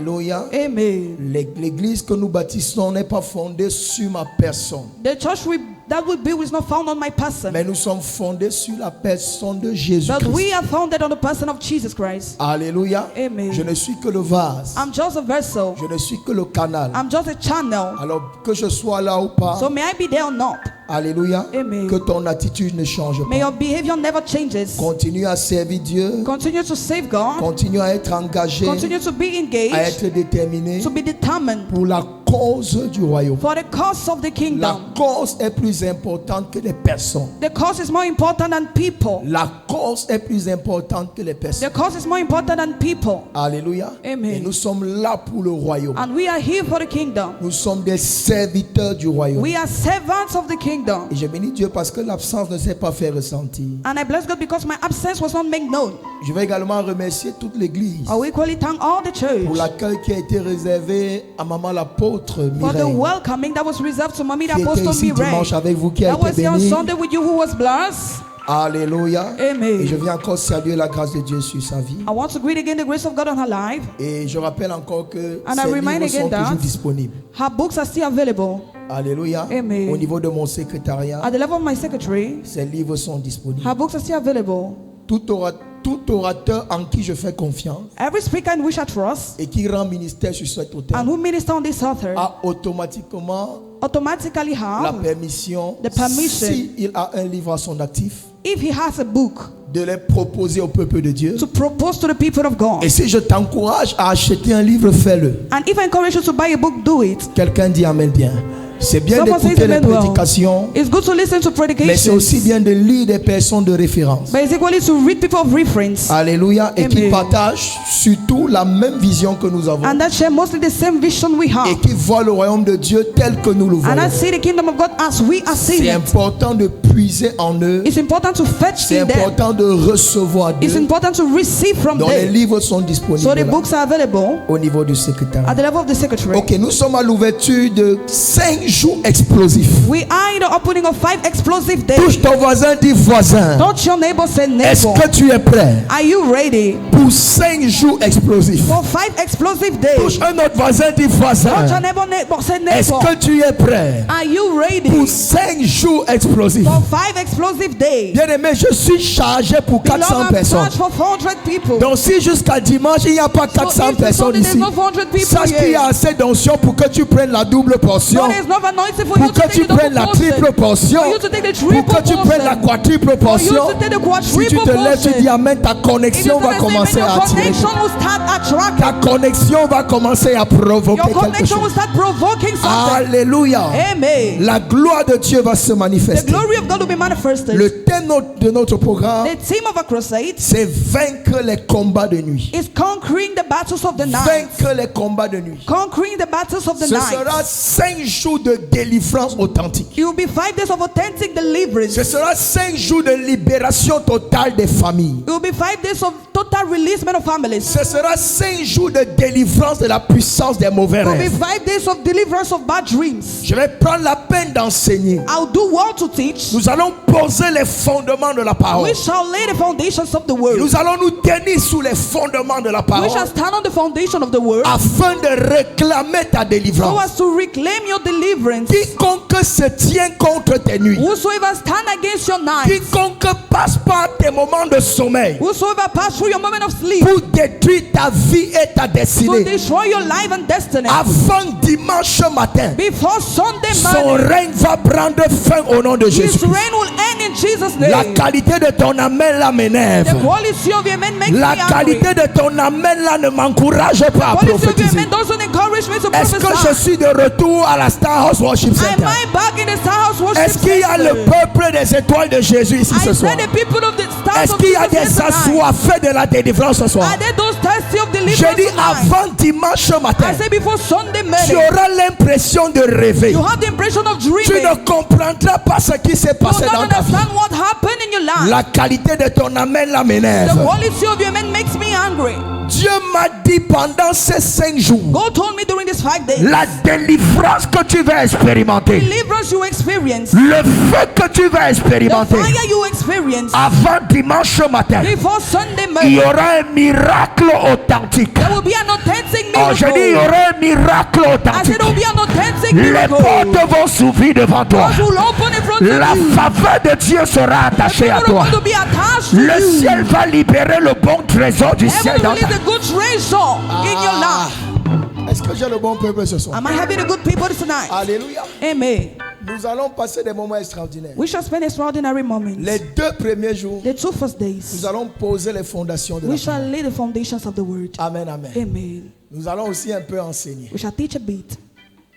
Amen. L'église que nous bâtissons n'est pas fondée sur ma personne, The church that we build is not found on my person, mais nous sommes fondés sur la personne de but Jésus-Christ. we are founded on the person of Jesus Christ. Alléluia. Amen. Je ne suis que le vase. I'm just a vessel. Je ne suis que le canal. I'm just a channel. Alors que je sois là ou pas, So may I be there or not? alléluia, Amen. que ton attitude ne change May pas. your behavior never changes. Continue à servir Dieu. Continue to save God. Continue à être engagé, Continue to be à engaged. être déterminé To be determined pour la cause du royaume. for the cause of the La kingdom. cause est plus importante que les personnes. The cause is more important than people. La cause est plus importante que les personnes. The cause is more important than people. Alléluia. Amen. Et nous sommes là pour le royaume. And we are here for the kingdom. Nous sommes des serviteurs du royaume. We are servants of the kingdom. Et je bénis Dieu parce que l'absence ne s'est pas fait ressentir. And I bless God because my absence was not made known. Je vais également remercier toute l'église I will equally thank all the church pour l'accueil qui a été réservé à maman l'apôtre for the Mireille, welcoming that was reserved to Mommy the qui était Apostle ici dimanche Mireille. avec vous, qui a That was été here on béni. Sunday with you who was blessed. Alléluia. Et je Amen. viens encore saluer la grâce de Dieu sur sa vie. I want to greet again the grace of God on her life. Et je rappelle encore que And I ces remind livres again sont toujours that disponibles. her books are still available. Alléluia. Amen. Au niveau de mon secrétariat, At the level of my secretary, ces livres sont disponibles. her books are still available. Tout orateur en qui je fais confiance Every speaker in which I trust et qui rend ministère sur cet autel and who minister on this author a automatiquement automatically la have, permission, The permission. s'il a un livre à son actif, if he has a book, de les proposer au peuple de Dieu. to propose to the people of God. Et si je t'encourage à acheter un livre, fais-le. And if I encourage you to buy a book, do it. Quelqu'un dit amen bien. C'est bien Someone says d'écouter les amen well. prédications, It's good to listen to mais c'est aussi predications, bien de lire des personnes de référence. but it's equally to read people of reference Alléluia. Et qui Amen. partagent surtout la même vision que nous avons. and that share mostly the same vision we Et have. qui voient le royaume de Dieu tel que nous le And I voyons. see the kingdom of God as we are seeing C'est it. important de puiser en eux. It's important to fetch C'est in them. important de recevoir It's d'eux. important to receive from Donc les them. livres sont So the disponibles là, books are available au niveau du secrétariat. at the level of the secretary. Ok, nous sommes à l'ouverture de 5 jours explosifs. We are in the opening of 5 explosive days. Touche ton voisin, dis voisin. Touch your neighbor, say Est-ce neighbor. que tu es prêt Are you ready pour 5 jours explosifs? for 5 explosive Touche days? un autre voisin, dis Touch voisin. your neighbor, say Est-ce neighbor. que tu es prêt Are you ready pour 5 jours explosifs? for 5 explosive days. Bien aimé, je suis chargé pour Beloved, 400 I'm personnes. charged for 400 people. Donc si jusqu'à dimanche il n'y a pas 400 if to personnes Sunday there's ici, no 400 people sache qu'il y a here. assez d'onction pour que tu prennes la double portion, So there's no anointing for pour you to que take tu the double prennes la portion. triple portion, For you to take the pour triple que tu prennes la portion. quadruple For you portion. to take the Si tu quadruple te lèves, tu dis portion. Amen, ta It is connexion va gonna say when commencer your à attirer. connection will start attracting. Ta connexion va commencer à provoquer Your quelque connection will chose. start provoking something. Alléluia. Amen. La gloire de Dieu va se The manifester. glory of God will be manifested. Le thème de notre programme, The theme of a crusade c'est vaincre les combats de nuit. is conquering the battles of the night. Vaincre les combats de nuit. Conquering the battles of the Ce night. sera 5 jours de délivrance authentique. It will be 5 days of authentic deliverance. Ce sera 5 jours de libération totale des familles. It will be 5 days of total releasement of families. Ce sera 5 jours de délivrance de la puissance des mauvais It will be rêves. 5 days of deliverance of bad dreams. Je vais prendre la peine d'enseigner. I'll do well to teach. Nous allons poser les fondements de la parole. We shall lay the foundations of the word. Nous allons nous tenir sous les fondements de la We parole shall stand on the foundation of the word afin de réclamer ta so délivrance. as to reclaim your deliverance. Quiconque se tient contre tes nuits, Whosoever stand against your night, quiconque passe par tes moments de sommeil whosoever pass through your moment of sleep pour détruire ta vie et ta to destinée, destroy your life and destiny, avant dimanche matin, before Sunday son morning, règne va prendre fin au nom de his Jésus. reign will end in Jesus' La name. qualité de ton amen là m'énerve. The quality of your man makes me La angry. qualité de ton amen là ne m'encourage pas à Quality of your prophétiser. man doesn't encourage me to Est-ce que je prophesy. suis de retour à la Star House Worship Am Center? I back in the Star House worship Est-ce qu'il y a le center? peuple des étoiles de Jésus ici ce I soir? said the people of the stars Est-ce of qu'il y a Jesus des here tonight. assoiffés de la délivrance ce soir? Are they those thirsty of deliverance J'ai dit tonight? avant dimanche matin, I said before Sunday tu morning, auras l'impression de rêver. you have the impression of Tu dreaming. ne comprendras pas ce qui s'est You passé don't dans ta vie. understand what happened in your life. La qualité de ton amen là The m'énerve. quality of your man makes me angry. Dieu m'a dit pendant ces 5 jours, God told me during these 5 days, la délivrance que tu vas expérimenter, deliverance you experience, le feu que tu vas the expérimenter fire you experience, avant dimanche matin, before Sunday il y morning, aura un miracle authentique. there will be an authentic Oh, je dis, il y miracle. aura un miracle I said authentique. there will be an authentic Les miracle. portes vont s'ouvrir devant toi. God will open in front La of you. faveur de Dieu sera attachée à People toi. are going to be attached to Le you. ciel va libérer le bon trésor du ciel Heaven dans will ta release the good treasure in your life. Est-ce que j'ai le bon peuple ce soir? Am I having a good people tonight? Alléluia. Amen. Nous allons passer des moments extraordinaires. We shall spend extraordinary moments. Les 2 premiers jours, The 2 first days, nous allons poser les fondations de la we shall parole. lay the foundations of the word. Amen, amen. Amen. Nous allons aussi un peu enseigner. We shall teach a bit.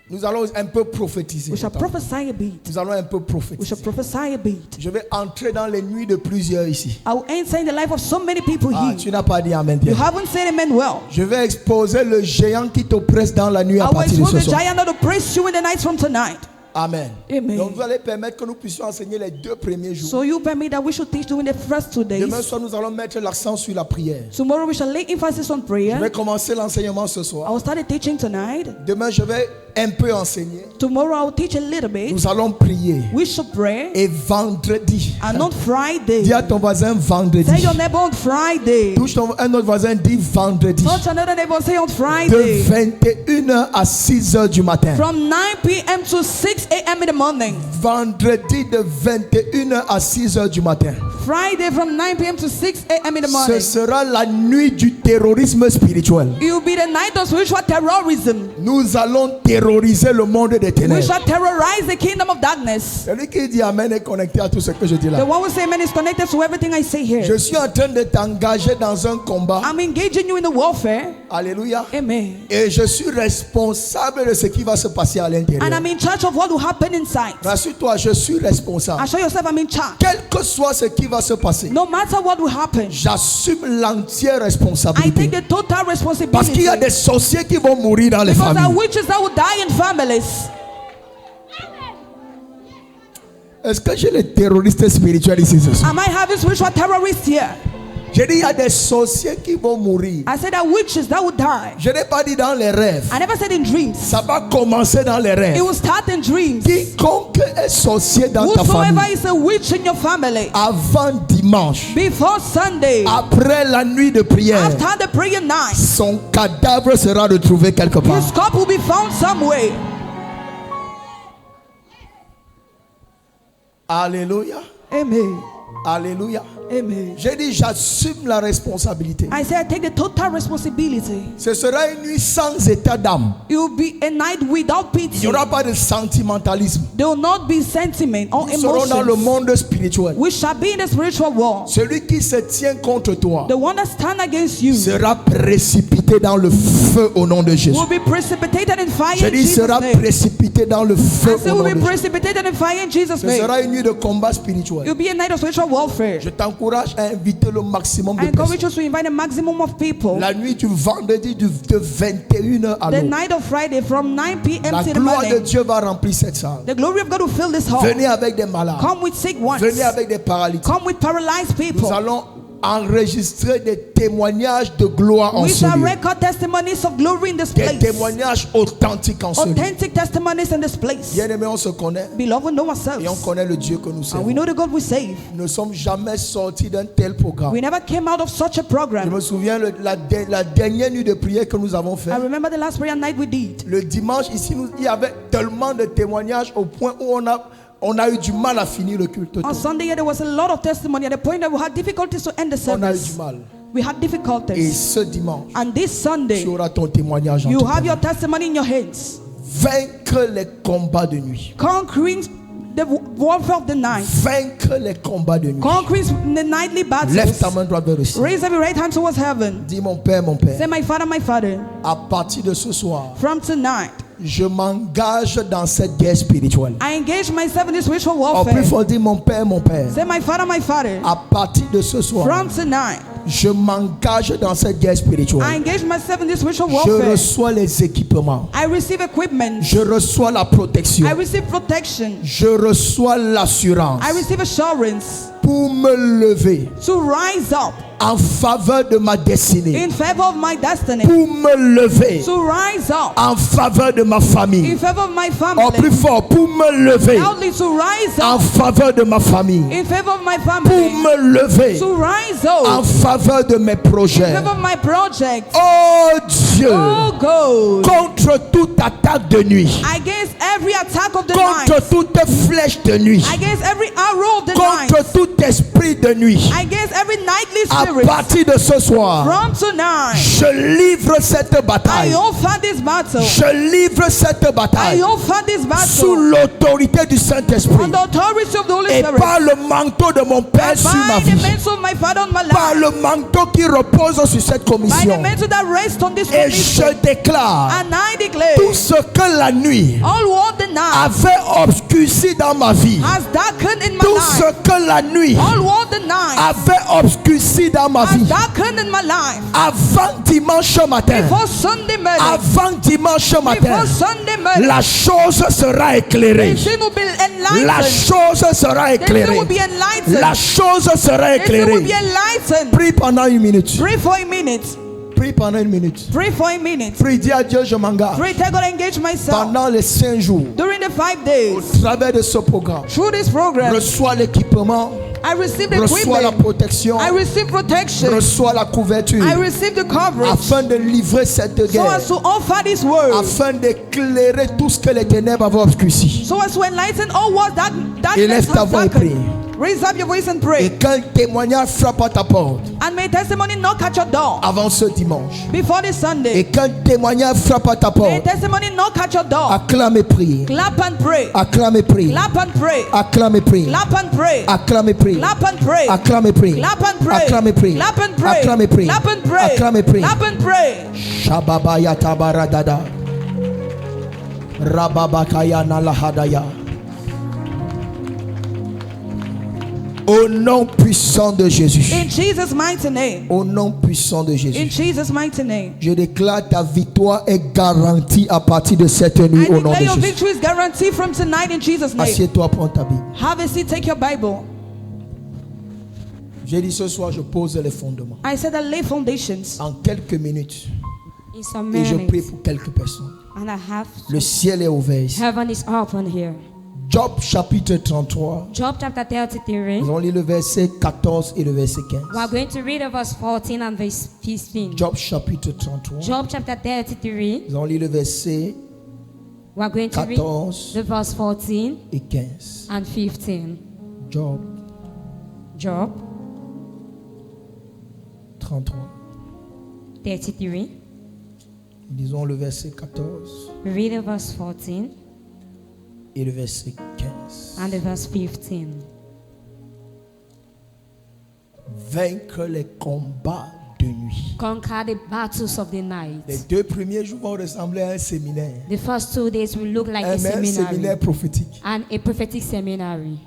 Nous allons un peu prophétiser. We shall prophesy a bit. Nous allons un peu We prophétiser. shall prophesy a bit. Je vais entrer dans les nuits de plusieurs ici. I will enter in the life of so many people Ah, here. tu n'as pas dit amen. You Bien. haven't said amen well. Je vais exposer le géant qui t'oppresse dans la nuit I à will partir de expose ce the soir. giant that oppress you in the nights from tonight. Amen. Amen. Donc vous allez permettre que nous puissions enseigner les 2 premiers jours. So you permit that we should teach during the first 2 days. Demain soir, nous allons mettre l'accent sur la prière. Tomorrow we shall lay emphasis on Je prayer. vais commencer l'enseignement ce I soir. will start the teaching tonight. Demain, je vais un peu enseigner. Tomorrow I will teach a little bit. Nous allons prier. We should pray. Et vendredi, And on Friday. dis à ton voisin vendredi. Tell your neighbor on Friday. Touche un autre voisin, dis vendredi. Touch another neighbor, say on De Friday. 21h à 6h du matin. From 9 p.m. to 6 a.m. in the morning. Vendredi de 21h à 6h du matin. Friday from 9 p.m. to 6 a.m. in the morning. Ce sera la nuit du terrorisme spirituel. It will be the night of spiritual terrorism. Nous allons terroriser le monde des We ténèbres. shall terrorize the kingdom of darkness. Celui qui dit Amen est connecté à tout ce que je dis The là. one who say amen is connected to everything I say here. Je suis en train de t'engager dans un combat. I'm engaging you in the warfare. Alléluia. Amen. Et je suis responsable de ce qui va se passer à l'intérieur. And I'm in charge of what will happen inside. Rassure-toi, je suis responsable. Assure yourself I'm in charge. Quel que soit ce qui va se passer, No matter what will happen, j'assume l'entière I responsabilité. take the total Parce responsibility. qu'il y a des sorciers qui vont mourir dans les Because there are familles. witches that will die in families. Est-ce que j'ai les terroristes spirituels ici ce soir? Am I having spiritual terrorists here? J'ai dit il y a des sorciers qui vont mourir. I said there are witches that will die. Je n'ai pas dit dans les rêves. I never said in dreams. Ça va commencer dans les It rêves. will start in dreams. Quiconque est sorcier dans ta Whosoever famille, is a witch in your family, avant dimanche, before Sunday, après la nuit de prière, after the prayer night, son cadavre sera retrouvé quelque part. his cup will be found somewhere. Alléluia. Amen. Alléluia. Amen. J'ai dit, j'assume la responsabilité. I said, I take the total responsibility. Ce sera une nuit sans état d'âme. It will be a night without Il pity. n'y aura pas de sentimentalisme. There will not be sentiment or Nous serons dans le emotions. monde spirituel. We shall be in the spiritual world. Celui qui se tient contre toi The one that stand against you sera précipité dans le feu au nom de Jésus. will be precipitated in fire Je in dis, Jesus' sera name. précipité dans le feu I say au will nom be de Jésus. precipitated in fire in Jesus' Ce name. sera une nuit de combat It spirituel. will be a night of spiritual warfare. Je t'encourage à inviter le maximum I de encourage personnes. you to invite a maximum of people. La nuit du vendredi de 21h à The l'aube. night of Friday from 9 p.m. La to the gloire de morning. Dieu va remplir cette salle. The glory of God will fill this hall. Venez avec des malades. Come with sick ones. Venez avec des paralytiques. Come with paralyzed Nous people. allons enregistrer des témoignages de gloire en We ce shall lieu. record testimonies of glory in this Des place. témoignages authentiques en ce lieu. Authentic testimonies in this place. Bien-aimés, on se connaît Beloved, we know et on ourselves. connaît le Dieu que nous And servons. we know the God we save. Nous ne sommes jamais sortis d'un tel programme. We never came out of such a Je program. me souviens la dernière nuit de prière que nous avons fait. I remember the last prayer night we did. Le dimanche, ici, il y avait tellement de témoignages au point où on a eu du mal à finir le culte. On Sunday, there was a lot of testimony at the point that we had difficulties to end the On a eu du service. mal. We had Et difficulties. ce dimanche, And this Sunday, tu auras ton témoignage en you tout have cas. your testimony in your hands. Vaincre les combats de nuit. Conquering the warfare of the night. Vaincre les combats de nuit. Conquering the nightly Lève ta battles. main droite vers le ciel. Raise every right hand towards heaven. Dis mon Père, Say, my Father, à partir de ce soir, from tonight, je m'engage dans cette guerre spirituelle. I engage myself in this spiritual En plus warfare. fort, dis mon Père, Say, my Father, à partir de ce soir, from tonight, je m'engage dans cette guerre I spirituelle. engage myself in this spiritual Je warfare. reçois les équipements. I receive equipment. Je reçois la protection. I receive protection. Je reçois l'assurance I receive assurance pour me lever to rise up en faveur de ma destinée. in favor of my destiny. Pour me lever To rise up en faveur de ma famille. in favor of my En plus family. fort, pour me lever Loudly to rise en up faveur de ma famille. in favor of my Pour family. me lever To rise en up faveur de mes in projets. favor of my project. Oh Dieu, Oh God. contre toute attaque de nuit, Against every attack of the night. contre toute flèche de nuit, Against every arrow of the night. contre tout esprit de nuit, Against every nightly à spirit. partir de ce soir, From tonight, je livre cette I bataille. offer this battle. Je livre cette I bataille offer this sous battle l'autorité du Saint-Esprit on the authority of the Holy et Spirit. par le manteau de mon Père sur ma By the vie, mantle of my Father on my par life. le manteau qui repose sur cette By the commission. mantle that rests on this Et commission. je déclare And I declare, tout ce que la nuit all what the night avait obscurci dans ma vie, has darkened in my tout ce life. que la nuit All what the night avait obscurci dans ma has vie, darkened in my life. avant dimanche matin, Before Sunday morning. avant dimanche matin, Before Sunday morning. la chose sera éclairée. The sin will be La enlightened. chose sera The sin éclairée. will be enlightened. La chose sera The sin will be éclairée. enlightened. Prie pendant une minute. Pray for a minute. Prie pendant une minute. Pray for a minute. Prie, dis à Dieu, je m'engage. Pray, tell God, engage myself. Pendant les 5 jours, During the 5 au days, travers de ce programme, through this program, reçois l'équipement, I receive the reçois la equipment. protection, I receive protection. reçois la couverture, I receive the coverage. afin de livrer cette So guerre, as to offer this word. afin d'éclairer tout ce que les ténèbres avaient obscurci. So as to enlighten all what that Élève darkness ta has voix et darkened. prie. Raise up your voice and Et pray. qu'un témoignage frappe à ta porte And may testimony knock at your door avant ce dimanche. before this Et Sunday. qu'un témoignage frappe à ta May porte, testimony knock at your door. acclame et prie. Clap and pray. Acclame et prie. Clap and pray. Acclame et prie. Clap and pray. Acclame et prie. Clap and pray. Acclame et prie. Clap and pray. Acclame et prie. Clap and pray. Acclame et prie. Clap and pray. Acclame et prie. Clap and pray. Shababaya tabaradada. Rababakaya nalahadaya. Au nom puissant de Jésus. In Jesus' mighty name. Au nom puissant de In Jésus. Jesus' mighty name. Je déclare ta victoire est garantie à partir de cette nuit I au nom declare de your Jésus. victory is guaranteed from tonight in Jesus' name. Assieds-toi, prends ta Bible. Have a seat, take your Bible. J'ai dit ce soir, je pose les fondements. I said I lay foundations. En quelques minutes, In some et je prie minutes, pour quelques personnes. and I have Le ciel est ouvert ici. heaven is open here. Job chapitre 33. Job chapter 33. Nous allons lire le verset 14 et le verset 15. We are going to read verse 14 and verse 15. Job chapitre 33. Job chapter 33. Nous allons lire le verset We are going to read 14 the verse 14 et 15. and 15. Job Job 33. 33. Lisons le verset 14 Read the verse 14 et le verset 15. and the verse 15. Vaincre les combats de nuit. Conquer the battles of the night. Les 2 premiers jours vont ressembler à un séminaire. The first 2 days will look like a Un séminaire seminary prophétique. and a prophetic seminary.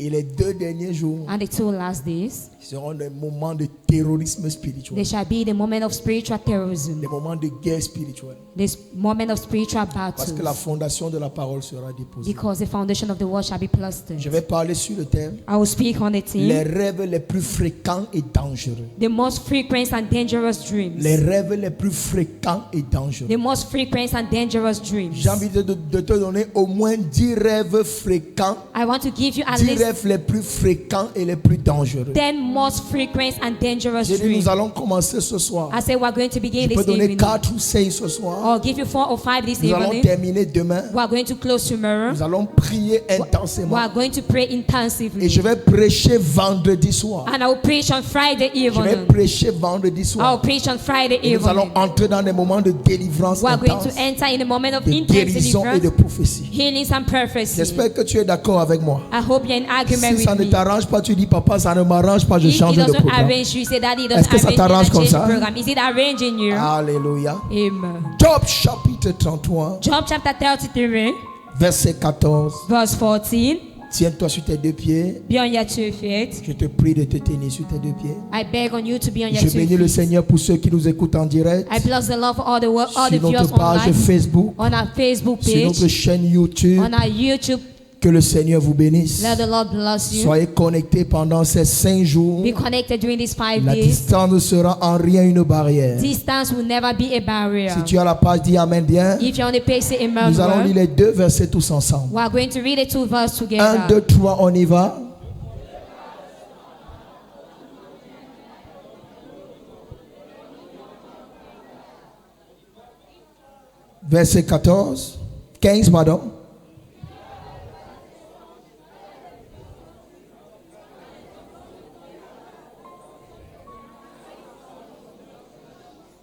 Et les 2 derniers jours And the 2 last days, seront des moments de terrorisme spirituel. there shall be the moment of spiritual terrorism, Des moments de guerre spirituelle. this moment of spiritual Parce que la battles, fondation de la parole sera déposée. because the foundation of the world shall be plastered. Je vais parler sur le thème I will speak on the les theme, rêves les plus fréquents et dangereux. the most frequent and dangerous dreams. Les rêves les plus fréquents et dangereux. The most frequent and dangerous dreams. J'ai envie de te donner au moins 10 rêves fréquents, I want to give you at 10 least rêves les plus fréquents et les plus dangereux. 10 most frequent and dangerous J'ai dit dreams. nous allons commencer ce soir. I said we're going to begin Je peux this donner evening. 4 ou 5 ce soir. Or give you 4 or 5 this Nous allons evening. terminer demain. We are going to close tomorrow. Nous allons prier We intensément. are going to pray Et intensively. je vais prêcher vendredi soir. And I will preach on Friday Je vais evening. prêcher vendredi I will soir. preach on Friday Et nous allons evening. entrer dans des moments de délivrance We are going to intense, enter in a moment of de intense guérison et de deliverance, prophétie. healings and prophecy. J'espère que tu es d'accord avec moi. I hope you're in agreement Si ça with ne me. t'arrange pas, tu dis papa, ça ne m'arrange pas, je If it change de doesn't programme. arrange you, say daddy Est-ce doesn't que ça arrange t'arrange you, comme change the ça? program. Is it arranging you? Alléluia. Amen. Job chapitre 33, Job chapter 33, verset 14. verse 14. Tiens-toi sur tes 2 pieds. Be on your 2 feet. Je te prie de te tenir sur tes 2 pieds. I beg on you to be on your Je 2 bénis le feet. Seigneur pour ceux qui nous écoutent en direct. I bless the Lord for all the Sur viewers notre page online, Facebook, on our Facebook sur notre page, chaîne YouTube. on our YouTube. Que le Seigneur vous bénisse. Let the Lord bless you. Soyez connectés pendant ces 5 jours. Be connected during these 5 La days. distance ne sera en rien une barrière. Distance will never be a barrier. Si tu as la page, dis Amen bien. If you're on the page, say amen. Nous allons lire word. les 2 versets tous ensemble. We are going to read the 2 verses 1, together. 2, 3, on y va. Verset 14. 15, pardon.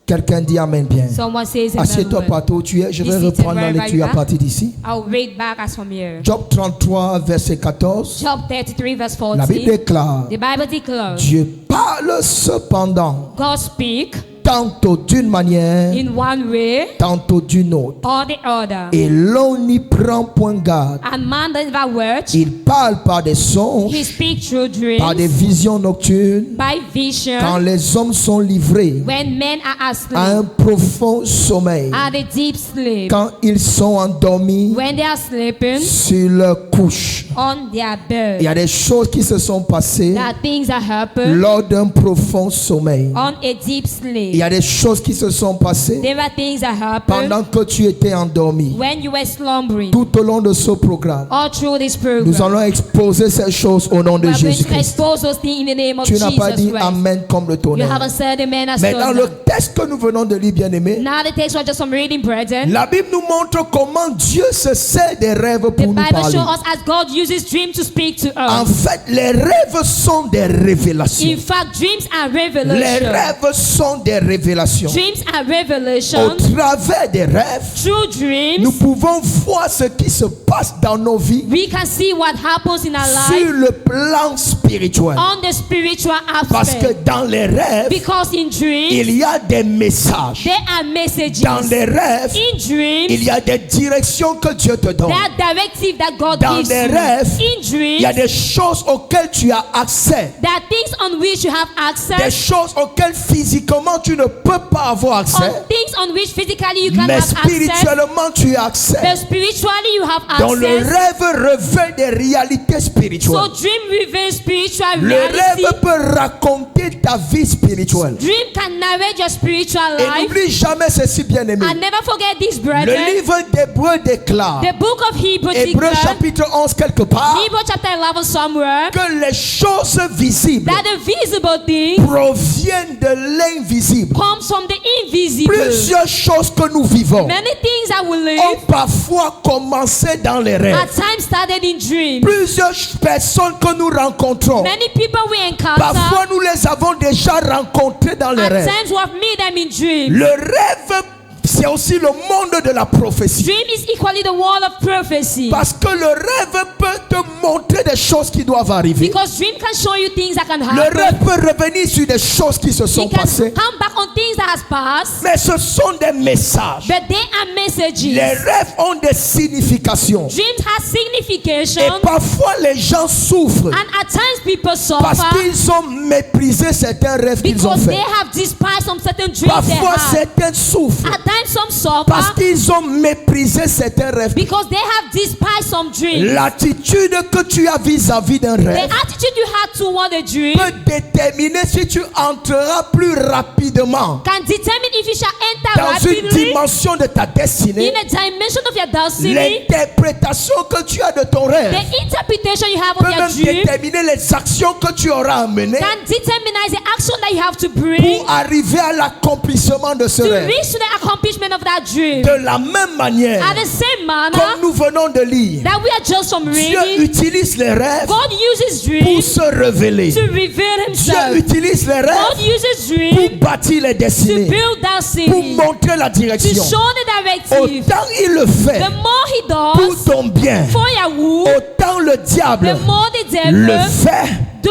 Quelqu'un dit Amen bien. Someone says amen. Assieds-toi word. partout où tu es. Je Be vais seated reprendre la wherever lecture you à are. partir d'ici. I'll read back as from here. Job 33, verset 14. Job 33 verse La Bible 14. déclare, The Bible declares, Dieu parle cependant God speak tantôt d'une manière, in one way tantôt d'une autre. or the other. Et l'on n'y prend point garde. And man does that word. Il parle par des songes, He speaks through par des dreams, visions nocturnes, by vision, quand les hommes sont livrés when men are à asleep, un profond sommeil, at a deep sleep, quand ils sont endormis when they are sleeping sur leur couche. on their Il y bed. a des choses qui se sont passées That things are happening lors d'un profond sommeil. on a deep Il y sleep. a des choses qui se sont passées There are things that happen pendant que tu étais endormi. when you were slumbering. Tout au long de ce programme, All through this nous program, allons exposer ces choses au nom de we are going to Jésus-Christ. expose those things in the name of Tu n'as pas Jesus dit Christ. Amen comme le You tonnerre. haven't said amen as Mais dans le well. texte que nous venons de lire, bien aimé, Now the text was just some reading, brethren. la Bible nous montre comment Dieu se sert des rêves The pour nous Bible parler. shows us as God uses dreams to speak to En us. fait, les rêves sont des révélations. In fact, dreams are Les revelation. rêves sont des révélations. Dreams are Au revelation. travers des rêves, Through nous dreams, pouvons voir ce qui se passe dans nos vies we can see what happens in our sur life le plan spirituel. on the spiritual Parce que aspect. dans les rêves, Because in dreams, il y a des messages. there are messages. Dans les rêves, In il dreams, y a des directions que Dieu te donne. there are directives that God Dans gives les you. rêves, In il y a dreams, des choses auxquelles tu as accès. there are things on which you have Des access. choses auxquelles physiquement tu ne peux pas avoir accès. On things on which physically you can Mais have access. spirituellement tu as accès. But spiritually you have Dans le access. rêve révèle des réalités spirituelles. So dream reveals spiritual Le reality. rêve peut raconter ta vie spirituelle. Dream can narrate your spiritual Et life. n'oublie jamais ceci, bien-aimé. And never forget this, Le brethren. livre d'Hébreux déclare, The book of Hebrew Hébreux declares, chapitre 11 quelque part, Hebrew chapter 11 somewhere, que les choses visibles that the visible thing proviennent de l'invisible. comes from the invisible. Plusieurs choses que nous vivons Many things things that we live ont parfois commencé dans les rêves. at times started in dreams. Plusieurs personnes que nous rencontrons, Many people we encounter, parfois nous les avons déjà rencontrés dans les at rêves. times we have met them in dreams. Le rêve, c'est aussi le monde de la prophétie. Dream is equally the world of prophecy. Parce que le rêve peut te montrer des choses qui doivent arriver. Because dream can show you things that can Le happen. rêve peut revenir sur des choses qui se sont It can passées. come back on things that has passed. Mais ce sont des messages. But they are messages. Les rêves ont des significations. Dreams have signification. Et parfois les gens souffrent And at times people parce suffer qu'ils ont méprisé certains rêves qu'ils ont because they faits. have despised some certain dreams they Parfois have. certains souffrent At times some parce suffer qu'ils ont méprisé certains rêves. because they have despised some dreams. L'attitude que tu as vis-à-vis d'un The rêve attitude you had toward a dream peut déterminer si tu entreras plus rapidement can determine if you shall enter dans une rapidly dimension de ta destinée. in a dimension of your destiny. L'interprétation que tu as de ton rêve The interpretation you have peut of your même dream déterminer les actions que tu auras à mener can determine the action that you have to bring pour arriver à l'accomplissement de ce to rêve. reach to the accomplishment of that dream. De la même manière, At the same manner comme nous venons de lire, that we are just from Dieu reading, utilise les rêves God uses pour dreams se révéler. to reveal Dieu himself. utilise les God rêves uses pour dreams bâtir les to destinées, build that pour city, montrer la to direction. show the directive. Autant il le fait The more he pour does ton bien, for your good, autant le diable the more the le devil fait do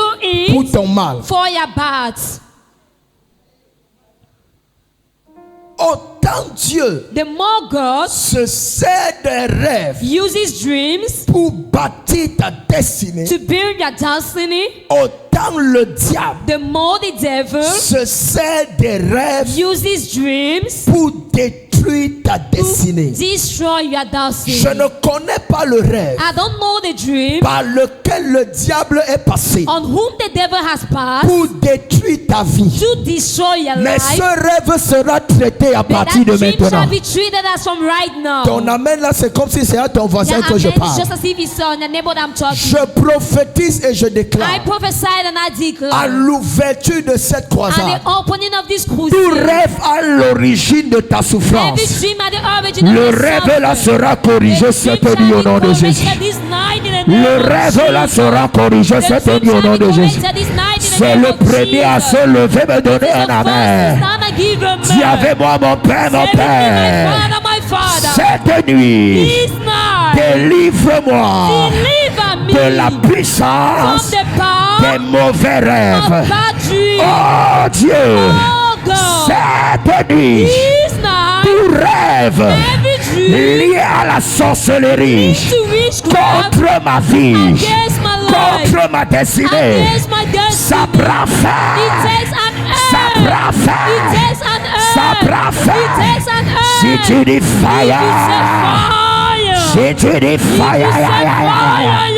pour it ton mal. for your bad. Autant Dieu The more God se sert des rêves uses dreams pour bâtir ta destinée, to build your destiny, autant le diable the more the devil se sert des rêves uses dreams pour détruire ta destinée. to destroy your destiny. Je ne connais pas le rêve I don't know the dream par lequel le diable est passé on whom the devil has passed pour détruire ta vie. to destroy your Mais life. ce rêve sera traité à But partir that de dream maintenant. shall be treated as from right now. Ton amen là, c'est comme si c'est à ton voisin Your que je amen is parle. just as if it's on the neighbor that I'm talking. Je prophétise et je I déclare prophesied and I à declare l'ouverture de cette at croisade. the opening of this Tout crusade. rêve à l'origine de ta Every souffrance. dream at the origin Le of the rêve là suffering. sera corrigé The cette dream nuit shall au nom be de Jésus. corrected this night in the Le name of rêve là Jesus. sera corrigé The cette dream nuit au shall nom be de Jésus. corrected this night in the C'est name le of premier à Jesus. se lever me donner This is un the first amen. to stand and give a Dis man. avec moi mon Père, mon Say with me, Père. my Father, Cette nuit, this night, délivre-moi deliver me de la from puissance the power des mauvais of rêves. bad dreams. Oh Dieu, Oh God, cette nuit, this night, tout rêve every dream lié à la sorcellerie to witchcraft contre ma vie, against my life, contre ma destinée, against my ça destiny, prend it fin. takes an Ça earth. prend It fin. takes an Ça earth. prend It fin. takes an Si earth. tu dis If you fire, say fire, si tu dis if you fire, say fire,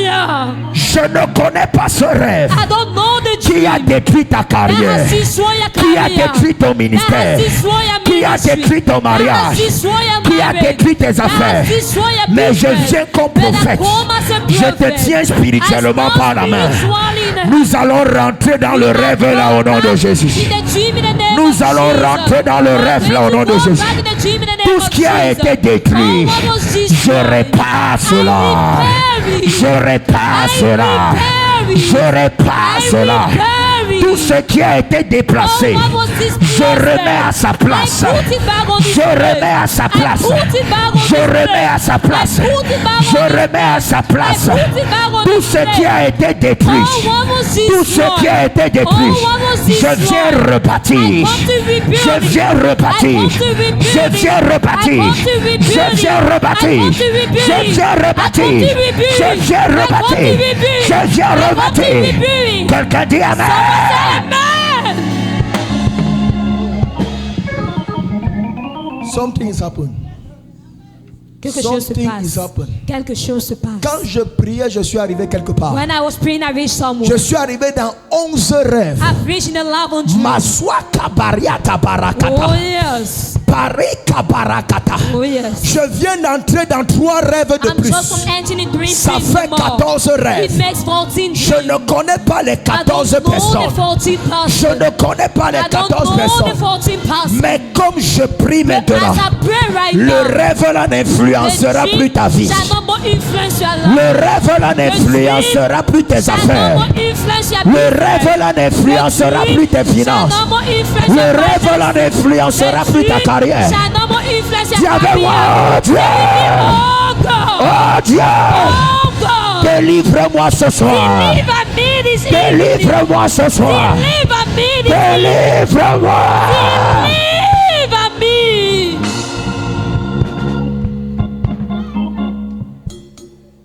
yeah. je ne connais pas ce rêve I don't know the qui a dream détruit ta that carrière, has destroyed your qui a career, détruit ton that ministère, has destroyed your qui a ministry, détruit ton that mariage, has destroyed your qui a marriage, détruit tes that has affaires. destroyed your Mais je business. viens comme But I prophète. come as a Je te prophet. tiens spirituellement I stand par la main. spiritually in the Nous allons rentrer dans le rêve là au nom de Jésus. Nous allons rentrer dans le rêve là au nom de Jésus. Tout ce qui a été détruit, je répare cela. Je répare cela. Je répare cela. Tout ce qui a été déplacé, je remets à sa place. Je remets à sa place. Je remets à sa place. Je remets à sa place. Tout ce qui a été détruit, tout ce qui a été détruit, je viens rebâtir. Je viens rebâtir. Je viens rebâtir. Je viens rebâtir. Je viens rebâtir. Je viens rebâtir. Je viens rebâtir. Quelqu'un dit amen. Something is happening. Quelque chose se Something is passe. happening. Quelque chose se passe. Quand je priais, je suis arrivé quelque part. When I was praying, I reached somewhere. Je suis arrivé dans 11 rêves. I've reached in the love on dream. Maswa kabariata barakata. Oh yes. Parika barakata. Oh yes. Je viens d'entrer dans 3 rêves de I'm plus. just entering in 3 Ça dreams fait more. 14 It rêves. makes 14 Je dreams. ne connais pas les I 14 don't know the personnes. 14 Je person. ne connais pas les I don't 14 know the personnes. 14 person. Mais comme je prie But maintenant, as I pray right le now, rêve là n'influencera the plus ta dream vie. shall no more influence your life. Le rêve là n'influencera plus tes Shall no affaires. more influence your Le business. rêve là n'influencera plus tes finances. Shall no more influence Le your rêve finances. là n'influencera The plus ta dream carrière. shall no more influence your Dis avec career. moi, oh Dieu, Oh God. oh Dieu, Oh God. délivre-moi ce soir. Deliver me this evening. Délivre-moi ce soir. Deliver me this evening. Délivre-moi. Deliver me.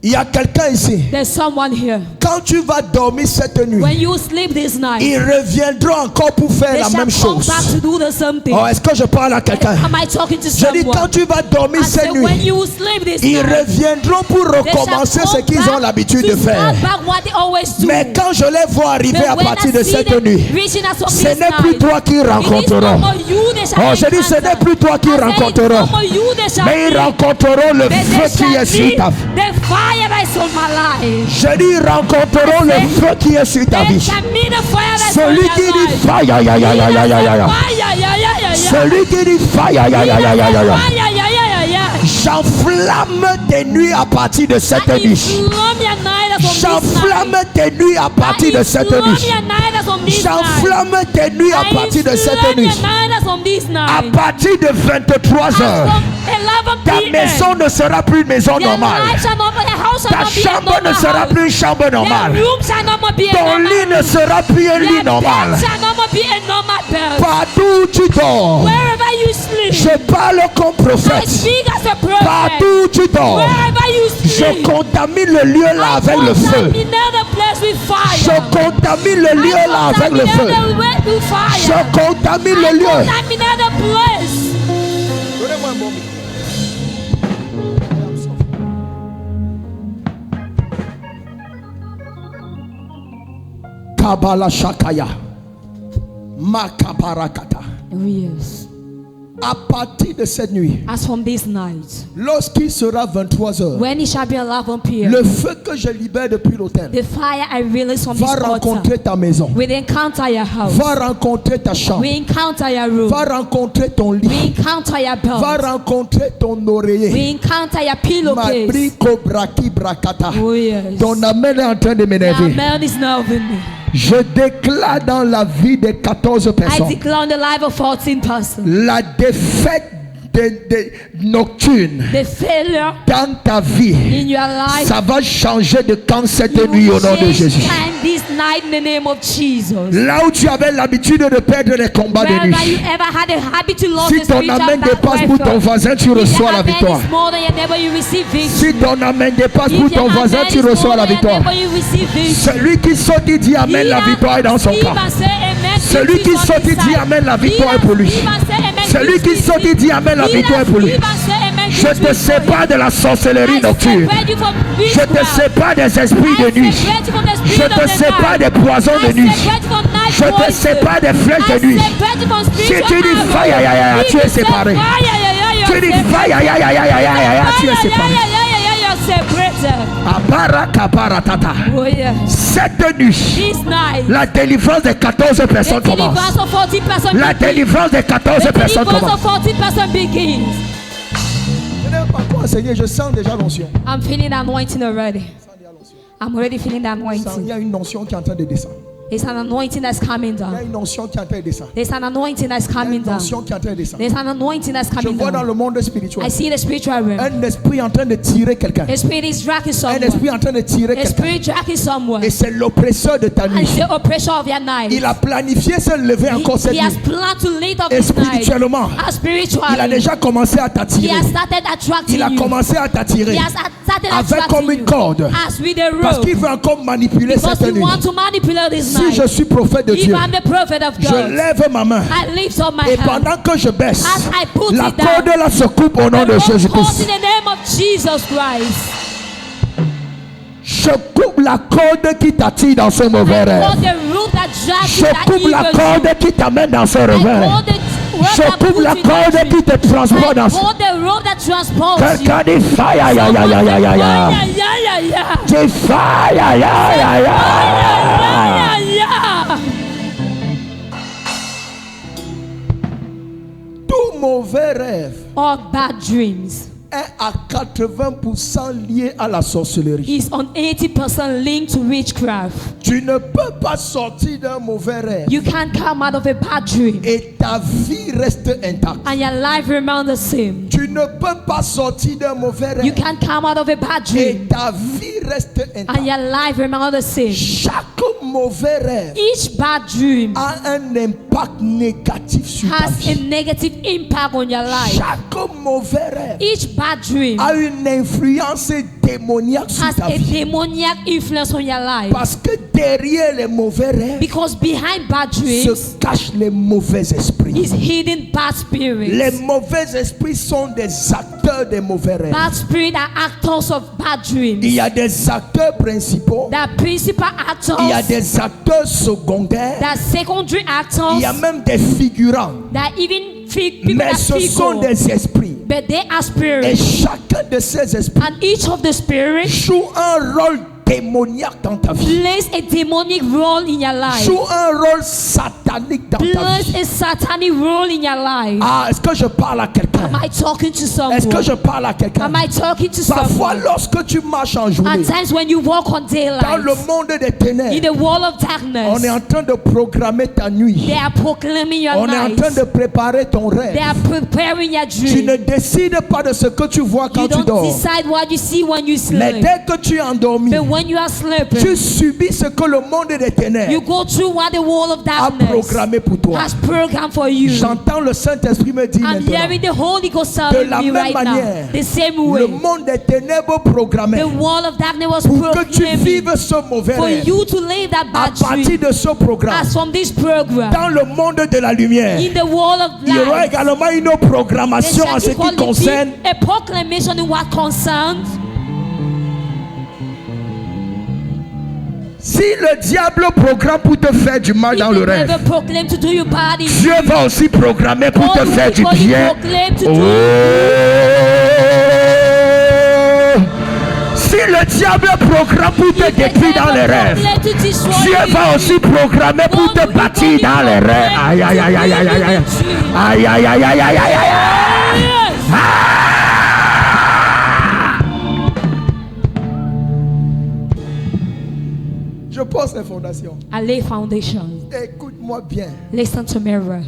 Il y a quelqu'un ici. There's someone here. Quand tu vas dormir cette nuit, When you sleep this night, ils reviendront encore pour faire they la shall même come chose. back to do the same thing. Oh, est-ce que je parle à quelqu'un? Am I talking to Je dis, someone? quand tu vas dormir I said, cette when nuit, you sleep this ils night, reviendront pour they shall recommencer ce come qu'ils ont back l'habitude to de faire. start back what they always do. Mais quand je les vois arriver But à when partir I de see cette them nuit, reaching us from ce this n'est plus night, toi qui it is no rencontreront. more you they shall Oh, je dis, ce encounter. n'est plus toi qui I said, it's rencontreront. no more you they shall Mais ils meet. rencontreront le But they feu qui shall est sur meet ta vie. the fire that is on my life. Je dis, ils rencontreront le feu qui est sur ta They vie. shall meet the fire that is on Celui their qui dit life. fire, ya, ya, ya, ya, ya, ya, ya, ya. Celui qui dit fire, ya, ya, ya, ya, ya, ya, ya. J'enflamme tes nuits à partir de cette nuit. J'enflamme tes nuits à partir de cette nuit. J'enflamme tes nuits à partir de cette nuit. À partir de 23 heures, ta maison ne sera plus une maison normale. Ta chambre ne sera plus une chambre normale. Ton lit ne sera plus un lit normal. Partout où tu dors, je parle comme prophète. Partout où tu dors, je contamine le lieu là avec le feu. Je contamine le lieu là avec le feu. Je contamine le lieu. Donnez-moi un bon micro. Kabala Shakaya. Makaparakata. Oh, yes. À partir de cette nuit, As from this night, lorsqu'il sera 23 heures, when it shall be 11 p.m., le feu que je libère depuis l'autel the fire I release from va this rencontrer altar ta maison, will encounter your house, va rencontrer ta chambre, we encounter your room, va rencontrer ton we lit, encounter your va bed, rencontrer ton oreiller. we encounter your pillowcase. Mabriko braki brakata. Oh yes. Ton amen est en train de Your m'énerver. man is now with me. Je déclare dans la vie des 14 I personnes declare on the life of 14 persons. la défaite des nocturnes The failure dans ta vie. in your life, Ça va changer de camp cette you nuit au will nom de change Jésus. time this night in the name of Jesus. Là où tu avais l'habitude de perdre les combats de Wherever you nuit, ever had a habit to lose si the ton spiritual amen battle dépasse pour ton voisin, tu if reçois your la amen victoire. is more than your neighbor, you receive victory. Si ton amen dépasse pour If ton your voisin, amen tu is reçois more la than your victoire. neighbor, you receive victory. Celui qui saute, il dit amen, la victoire est dans son camp. Celui qui saute, il dit amen, la victoire est pour lui. Celui qui saute, il dit amen, la victoire est pour lui. Je te sépare de la sorcellerie nocturne. Je te sépare des esprits de nuit. Je te sépare des poisons de nuit. Je te sépare des flèches de nuit. Si tu dis fire, tu es séparé. Tu dis fire, tu es séparé. Abarakabaratata. Oh yes. Cette nuit, This night, la délivrance des 14 the personnes commence. deliverance of 40 persons La begins. délivrance des 14 The personnes deliverance of commence. 40 persons begins. Je n'ai pas quoi enseigner, je sens déjà l'onction. I'm feeling the anointing already. Je sens déjà l'onction. I'm already feeling the Il y anointing. a une onction qui est en train de descendre. There's an anointing that's coming Il y a down. une onction qui est en train de descendre. There's an anointing that's Il y a coming une down. onction qui est en train de descendre. There's an anointing that's Je coming vois dans down. le monde spirituel I see the spiritual realm. un esprit en train de tirer quelqu'un. The spirit is dragging Un someone. esprit en train de tirer The quelqu'un. spirit dragging someone. Et c'est l'oppresseur de ta And nuit. it's the oppression of your night. Il a planifié se lever encore cette He has nuit. planned to lead up Et this night. spirituellement, Spiritually. il a déjà commencé à He t'attirer. has started attracting Il a you. commencé à t'attirer. He has started Avec comme attracting une you. corde. As with a Parce rope. qu'il veut encore manipuler Because cette we nuit. want to manipulate this Si night. je suis prophète de If Dieu, I'm the prophet of je God, lève ma main. I lift up my Et hand. pendant que je baisse, As I put la it down, corde là se coupe au nom the de rope falls in Jésus-Christ. the name of Jesus Christ. Je coupe la corde qui t'attire dans ce mauvais I rêve. call the rope that drags Je you, that coupe la evil corde qui t'amène dans ce you. I revers. call rope Je that coupe puts la you in that corde qui dream. te transporte dans I hold the rope that transports you. quelqu'un dit fire, ya, ya, ya, ya, ya, ya, ya. Yeah. Dis fire, ya, ya, ya, ya. Yeah. Tout mauvais rêve All bad dreams est à 80% lié à la sorcellerie. is on 80% linked to witchcraft. Tu ne peux pas sortir d'un mauvais rêve You can't come out of a bad dream et ta vie reste intacte. and your life remains the same. Tu ne peux pas sortir d'un mauvais You rêve can't come out of a bad et dream ta vie reste and intacte. your life remains the same. Chaque mauvais rêve Each bad dream a un impact négatif sur ta has a vie. negative impact on your life. Chaque mauvais rêve Each bad dream a une influence démoniaque sur has ta a vie. demoniac influence on your life. Parce que derrière les mauvais rêves Because behind bad dreams se cachent les mauvais esprits. is hidden bad Les spirits. mauvais esprits sont des acteurs des mauvais rêves. Bad spirits are actors of bad dreams. Il y a des acteurs principaux, The principal actors, il y a des acteurs secondaires, the secondary il y a actors, même des figurants. that even people Mais that ce sont figure, des esprits. but they are Et spirits. chacun de ces esprits And each of the spirits joue un rôle démoniaque dans ta vie. plays a demonic role in your life. Joue un rôle satanique dans ta Plays vie. a satanic role in your life. Ah, est-ce que je parle à quelqu'un? Am I talking to Est-ce que someone? je parle à quelqu'un? Am I talking to Parfois, someone? lorsque tu marches en journée, At times when you walk on dans daylight, le monde des in ténèbres, the wall of on est darkness, en train de programmer ta nuit. they are proclaiming your On est en train night. de préparer ton They rêve. are preparing your Tu ne dream. décides pas de ce que tu vois quand You tu don't dors. decide what you see when you Mais sleep. dès que tu es endormi, But when you are sleeping, tu subis ce que le monde des you ténèbres go through what the wall of a darkness programmé pour toi. has programmed for you. J'entends le Saint-Esprit me dire I'm hearing maintenant, the Holy Ghost de telling la me même right now, manière, the same le way. monde des ténèbres programmait The wall of darkness was pour que tu proclaiming vives ce mauvais for rêve. you to live that À bad partir dream. de ce programme, As from this program, dans le monde de la lumière, in the wall of il y aura light, également une there programmation en ce shall qui concerne be a proclamation in what concerns. si le diable programme pour te faire du mal If dans the le rêve. devil proclaim to do you bad in Dieu va aussi programmer pour te all faire du because he bien. proclaim to do Oh. Si le diable programme pour te If the détruire dans les devil rêves, proclaim to destroy Dieu you, va aussi programmer pour te bâtir dans les rêves. Aïe, aïe, aïe, aïe, aïe, aïe, aïe. Aïe, aïe, aïe, aïe, aïe, aïe, aïe. Yes. Je pose les fondations. I lay foundation. Écoute-moi bien. Listen to me well.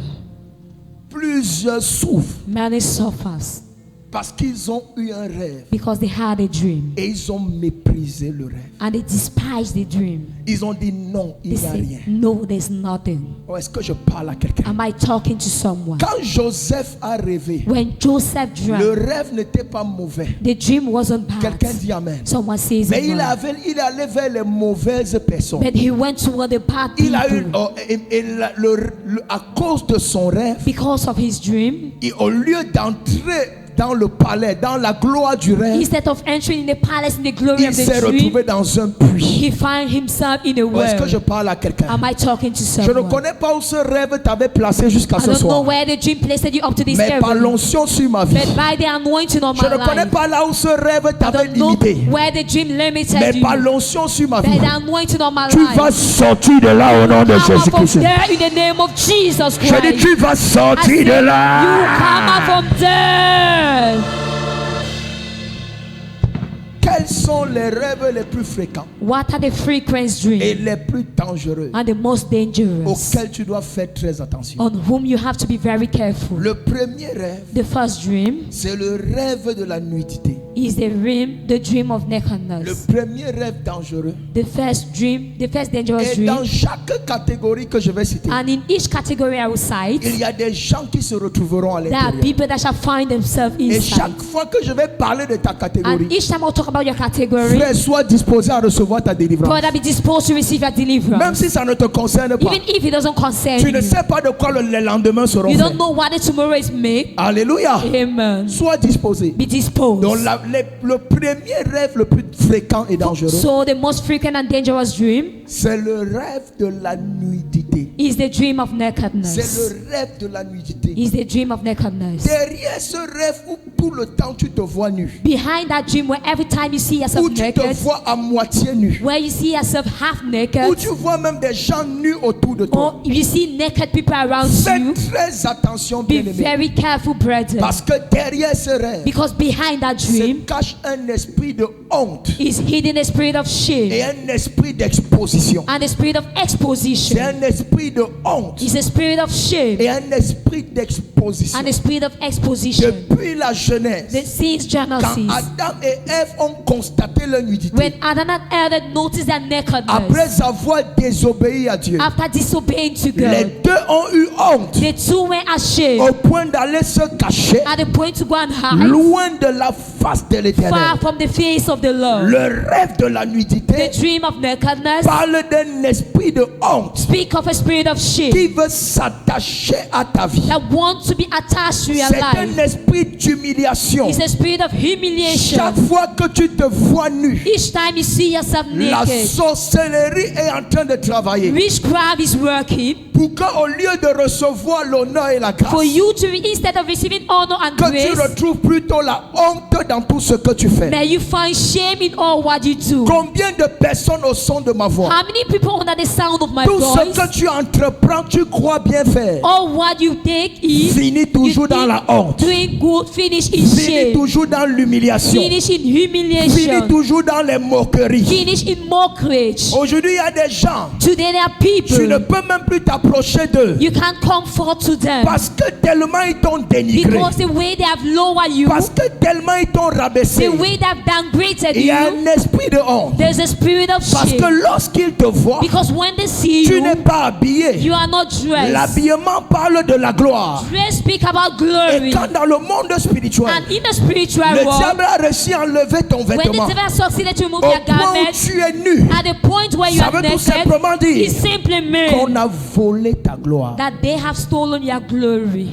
Plusieurs souffrent Many suffers parce qu'ils ont eu un rêve because they had a dream et ils ont méprisé le rêve. and they despise the dream. Ils ont dit non, il They n'y a say, rien. no, there's nothing. Oh, est-ce que je parle à quelqu'un? Am I talking to someone? Quand Joseph a rêvé, When Joseph le dreamt, rêve n'était pas mauvais. the dream wasn't bad. Quelqu'un dit amen. Someone says Mais il amen. est allé vers les mauvaises personnes. But he went toward the bad Il a eu, people à cause de son rêve, because of his dream. au lieu d'entrer dans le palais, dans la gloire du rêve, Instead of entering in the palace in the glory il of s'est the retrouvé dream, dans un puits. he found himself in a Oh, est-ce que je well. parle à quelqu'un? Am I talking to Je ne someone? connais pas où ce rêve t'avait placé jusqu'à I ce don't know soir. where the dream placed you up to this Mais par area. l'onction sur ma vie, But by the anointing on je my ne connais life, pas là où ce rêve I t'avait don't know limité. where the dream limited Mais you. par l'onction sur ma By vie, the anointing on my tu vas life, sortir de là au nom de come out from Jésus-Christ. there in the name of Jesus Je dis, Christ. tu vas I sortir say, de you là. come out from there. Quels sont les rêves les plus fréquents What are the frequent et dreams les plus dangereux and the most dangerous auxquels tu dois faire très attention? on whom you have to be very careful? Le premier rêve, The first dream c'est le rêve de la nudité. is the dream of Le nakedness. premier rêve dangereux. The first dangerous Et dans dream. chaque catégorie que je vais citer, And in each category I will cite, il y a des gens qui se retrouveront à there are l'intérieur. people that shall find themselves Et inside. chaque fois que je vais parler de ta catégorie, And each time I'll talk about your category, frère, sois disponible. disposé à recevoir ta délivrance. Brother, be disposed to receive your deliverance. Même si ça ne te concerne pas. Even if it doesn't concern Tu ne you. sais pas de quoi les lendemains seront You faits. don't know what the tomorrow is made. Alléluia. Amen. Sois disposé. Be disposed. Donc le premier rêve le plus fréquent et dangereux, So the most frequent and dangerous dream c'est le rêve de la nudité. is the dream of C'est nakedness. le rêve de la nudité. Is the dream of nakedness. Derrière ce rêve où tout le temps tu te vois nu, Behind that dream where every time you see yourself où tu te naked, vois à moitié nu, where you see yourself half où naked, tu vois même des gens nus autour de toi. or you see naked people around Fais you, très attention, be bien-aimé, very careful, brethren. parce que derrière ce rêve Because behind that se dream cache un esprit de honte is hidden a spirit of et shame un esprit d'exposition. and a spirit of C'est exposition. un esprit de honte It's a spirit of shame et un esprit d'exposition. and a spirit of exposition. Depuis la Genèse, Since quand Genesis, Adam et Ève ont constaté leur nudité, when Adam and Eve noticed their nakedness, après avoir désobéi à Dieu, after disobeying to les God, deux ont eu honte the two were ashamed au point d'aller se cacher at the point to go and hide loin de la face de l'Éternel. far from the face of the Lord. Le rêve de la nudité The dream of nakedness parle d'un esprit de honte speak of a spirit of shame qui veut s'attacher à ta vie. that wants to be attached to your C'est life. un esprit d'humiliation. It's a spirit of humiliation. Chaque fois que tu te vois nu, Each time you see yourself la naked, sorcellerie est en train de travailler witchcraft is working pour qu'au lieu de recevoir l'honneur et la grâce, for you to, instead of receiving honor and que tu grace, retrouves plutôt la honte dans tout ce que tu fais. may you find shame in all what you do. Combien de personnes au son de ma voix, How many people under the sound of my tout ce voice, que tu entreprends, tu crois bien faire, all what you take is finit toujours dans la honte, doing good, finish in finit shame, toujours dans l'humiliation, finish in finit humiliation, toujours dans les moqueries. finish in mockery. Aujourd'hui, il y a des gens, Today there are tu ne people, peux même plus t'approcher d'eux you can't comfort to them parce que tellement ils t'ont dénigré, because the way they have lowered you, parce que tellement ils t'ont rabaissé. the way they have downgraded Il y a you, un esprit de honte there's a spirit of parce shame. que lorsqu'ils te voient, Because when they see tu n'es you, pas habillé. you are not dressed. L'habillement parle de la gloire. Dress speak about Et glory. quand dans le monde spirituel, And in the spiritual le world, diable a réussi à enlever ton when the vêtement devil has succeeded to remove au your point où garment, tu es nu, at the point where you ça are veut tout naked, simplement it dire simply qu'on means a volé ta gloire. that they have stolen your glory.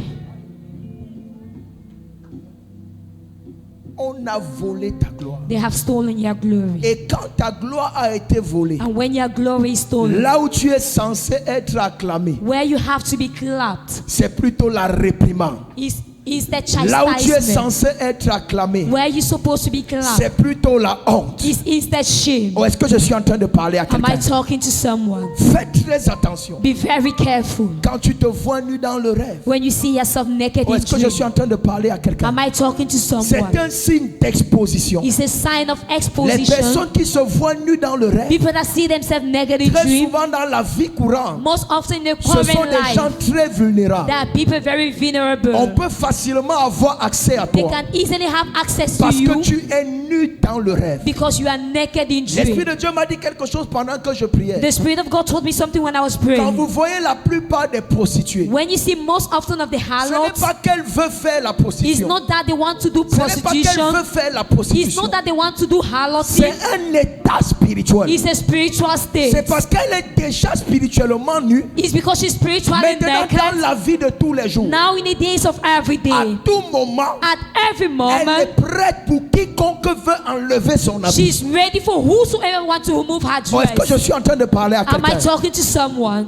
On a volé ta gloire. They have stolen your glory. Et quand ta gloire a été volée, And when your glory is stolen, là où tu es censé être acclamé, where you have to be clapped c'est plutôt la réprimande. is the Là où tu es chastisement. censé être acclamé, Where you're supposed to be clapped c'est plutôt la honte. is the shame. Ou est-ce que je suis en train de parler à Am I quelqu'un? talking to someone? Fais très attention. Be very careful Quand tu te vois nu dans le rêve, when you see yourself naked ou in est-ce que je dream. suis en train de parler à quelqu'un? Am I talking to C'est someone? un signe d'exposition. It's a sign of Les exposition. personnes qui se voient nues dans le rêve, People that see themselves naked in très dream, souvent dans la vie courante, most often in the ce sont current des gens life, très vulnérables. there are people very On vulnerable. peut facilement avoir accès à They toi can easily have access to parce que you tu es nu dans le rêve. because you are naked in L'Esprit dream. de Dieu m'a dit quelque chose pendant que je priais. The Spirit of God told me something when I was Quand praying. vous voyez la plupart des prostituées, When you see most often of the ce n'est harlots, pas qu'elles veulent faire la it's prostitution. not that they want to do Ce n'est pas qu'elles prostitution. veulent faire la It's prostitution. not that they want to do harlotry. C'est un état spirituel. It's a spiritual C'est state. parce qu'elle est déjà spirituellement nue. It's because she's spiritually Maintenant, dans naked. la vie de tous les jours, Now in the days of every à day, tout moment, at every elle est moment, prête pour quiconque veut enlever son habit. she's ready for whosoever wants to remove her Oh, est-ce que je dress. suis en train de parler à Am I quelqu'un? talking to someone?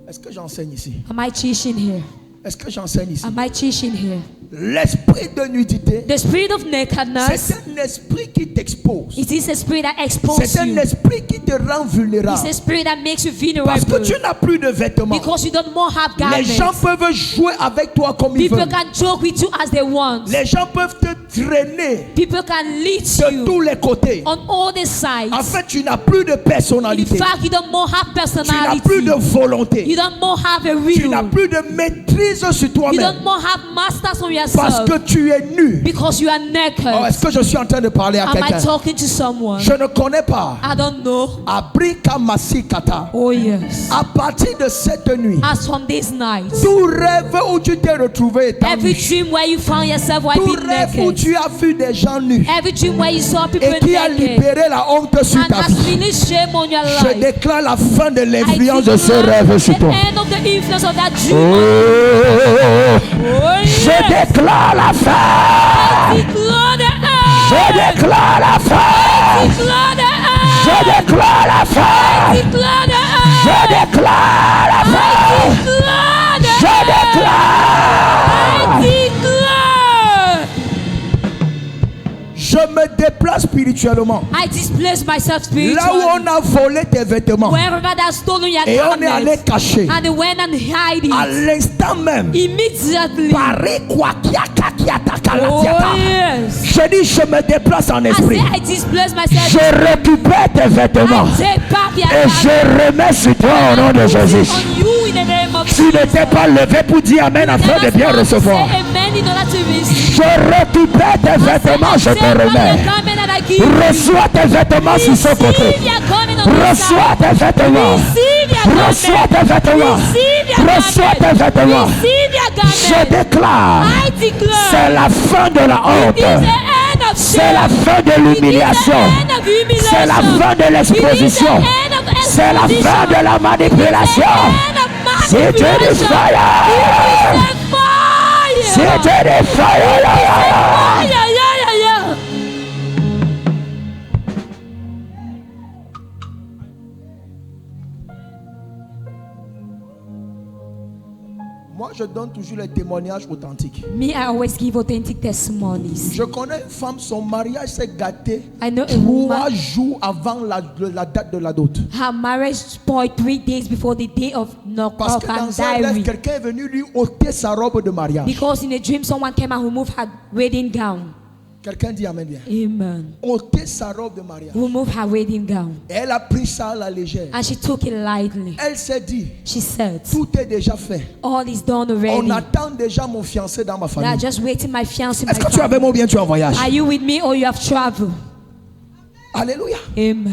Est-ce que j'enseigne ici? Am I teaching here? Est-ce que j'enseigne ici? Am I teaching here? L'esprit de nudité, The spirit of nakedness, c'est un esprit qui t'expose. it is a spirit that exposes C'est un you. esprit qui te rend It's vulnérable. a spirit that makes you Parce que vulnerable. tu n'as plus de vêtements. Because you don't more have Les gens garments. peuvent jouer avec toi comme ils People veulent. can joke with you as they want. Les gens peuvent te traîner People can lead de tous you les côtés. on all the sides. En fait, tu n'as plus de In personnalité. fact, you don't more have Tu n'as plus de personality. volonté. You don't more have a Tu n'as will. plus de maîtrise sur You toi-même. don't more have masters on Parce yourself. que tu es nu. Because you are Oh, naked. est-ce que je suis en train de parler à Am I quelqu'un? talking to someone? Je ne connais pas. I don't know. Abrika Masikata. Oh yes. À partir de cette nuit, As from this night, tout rêve où tu t'es retrouvé étant every nu, dream where you found yourself while tout being rêve où naked, tu tu as vu des gens nus Every dream where you saw people et qui a naked libéré la honte sur and ta has vie, finished shame on your je life. déclare la fin de I l'influence de ce declare rêve sur the toi. end of the influence of that dream. Oh, Oh, je yes. déclare la fin. Declare the Je end. déclare la fin. Declare the Je end. déclare la fin. Declare the Je end. déclare la fin. Declare the Je end. déclare. Declare. Je me déplace spirituellement. I displace myself Là où spiritually. on a volé tes vêtements Wherever they've stolen your et on est allé garments cacher, and they went and hide à it l'instant même, immediately. Oh yes. je dis, je me déplace en I esprit. say I displace myself. Je récupère tes vêtements I take back your et je remets sur toi au nom de Jésus. on you in the name of Tu Jesus. n'étais pas levé pour dire Amen afin de bien recevoir. Say amen in order to receive. Je récupère tes vêtements, je te remets. Reçois tes vêtements sur ce côté. Reçois tes vêtements. Reçois tes vêtements. Reçois tes vêtements. Je déclare, c'est la fin de la honte. C'est la fin de l'humiliation. C'est la fin de l'exposition. C'est la fin de la manipulation. C'est Dieu de fire. C'est Dieu de fire. Moi, je donne toujours les témoignages authentiques. Me, I always give authentic testimonies. Je connais une femme, son mariage s'est gâté I know a 3 woman, jours avant la date de la dot. her marriage spoiled 3 days before the day of Parce knock-off que and dans un rêve, diary. quelqu'un est venu lui ôter sa robe de mariage. Because in a dream, someone came and removed her wedding gown. Quelqu'un dit Amen bien. Amen. Ôter sa robe de mariage. Remove her wedding gown. Et elle a pris ça à la légère. And she took it lightly. Elle s'est dit, She said, tout est déjà fait. all is done On already. attend déjà mon fiancé dans ma They are famille. just waiting my fiancé. Est-ce que tu es avec moi ou bien tu es en voyage? Are you with me or you have traveled? Alléluia. Amen.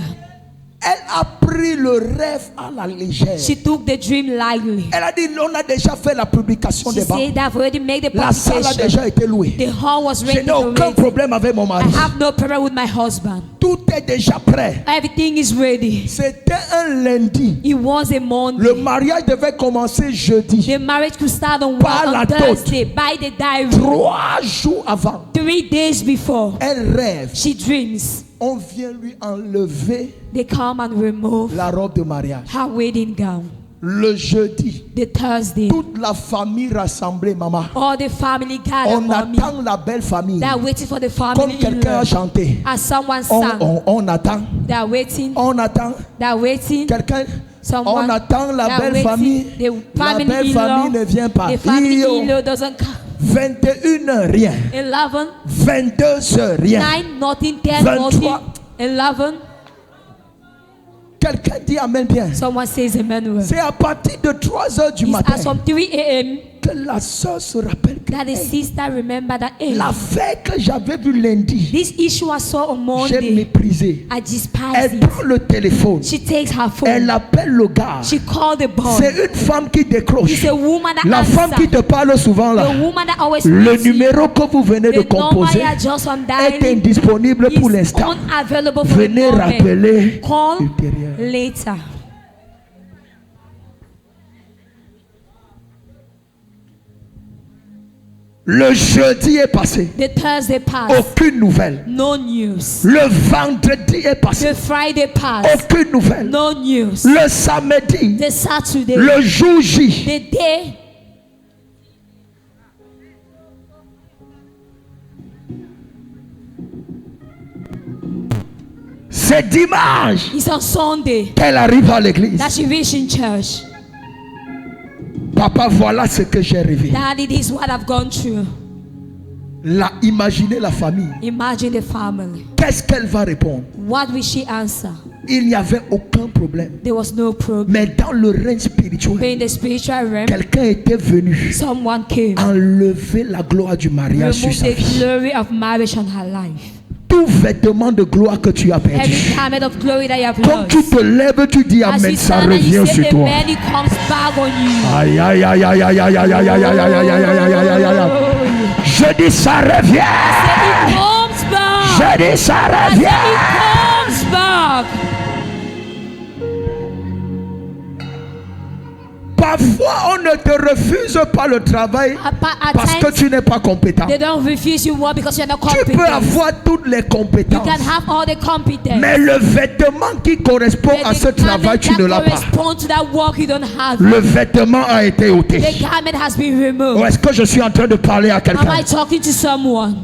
Elle a pris le rêve à la légère. She took the dream lightly. Elle a dit, on a déjà fait la publication She des bancs. said, I've already made the La salle a publication. déjà été louée. The hall was Je ready n'ai aucun already. problème avec mon mari. I have no problem with my husband. Tout est déjà prêt. Everything is ready. C'était un lundi. It was a Monday. Le mariage devait commencer jeudi. The marriage could start on, Par la on dot. Thursday by the diary. 3 jours avant. 3 days before, Elle rêve. she dreams. On vient lui enlever They come and remove la robe de mariage. her wedding gown. Le jeudi, The Thursday, toute la famille rassemblée, maman. all the family gathered On mommy. attend la belle famille. They are waiting for the Comme family in quelqu'un a law. chanté. As someone sang, On attend. they are waiting. On attend. They are waiting. Quelqu'un. Someone, On attend la they are belle waiting. famille. The La family belle in-law, famille ne vient pas. the family Yo. in-law doesn't come. 21h, rien. 11, 22h, rien. 9, nothing, 10, 23. nothing. 11. Quelqu'un dit Amen bien. Someone says amen. C'est à partir de 3h du It's matin as from 3 a.m. que la soeur se rappelle que that the sister remembered that, hey, l'affaire que j'avais vue lundi, this issue I saw on j'ai Monday, méprisé. I despised Elle it. prend le téléphone. She takes her Elle phone. appelle le gars. She called the boy. C'est une femme qui décroche. It's a woman that La femme qui answers. te parle souvent là. The woman that always Le speaks to you. numéro que vous venez de The number composer you are just on est dialing indisponible pour is l'instant. unavailable for the Venez moment. rappeler Call ultérieurement. later. Le jeudi est passé. The Thursday passed. Aucune nouvelle. No news. Le vendredi est passé. The Friday passed. Aucune nouvelle. No news. Le samedi. The Saturday. Le jour J. The day. C'est dimanche It's on Sunday qu'elle arrive à l'église. that she reached in church. Papa, voilà ce que j'ai rêvé. Daddy, this is what I've gone through. Imaginez la famille. Imagine the family. Qu'est-ce qu'elle va répondre? What will she answer? Il n'y avait aucun problème. There was no problem. Mais dans le règne But spirituel, in the spiritual realm, quelqu'un était venu someone came, enlever la gloire du mariage sur remove sa the vie. glory of marriage on her life. Tout vêtement de gloire que tu as Every perdu, garment of glory that you have comme tu lost. te lèves, tu dis As Amen, you ça stand and revient you sur say toi. amen, it comes back on you. Aïe, aïe, aïe, aïe, aïe, aïe, aïe, aïe, aïe, aïe, aïe, aïe, aïe, aïe, aïe, aïe, aïe. Je dis ça revient. Say it comes back. Je dis ça I revient. said it comes back. Parfois, on ne te refuse pas le travail At parce que times, tu n'es pas compétent. they don't refuse you work because you're not Tu peux competent. avoir toutes les You compétences, can have all the competence. mais le vêtement qui correspond à ce travail, tu ne l'as pas. correspond to that work you don't have. Le vêtement a été ôté. The garment has been removed. Ou est-ce que je suis en train de parler à Am quelqu'un? I talking to someone?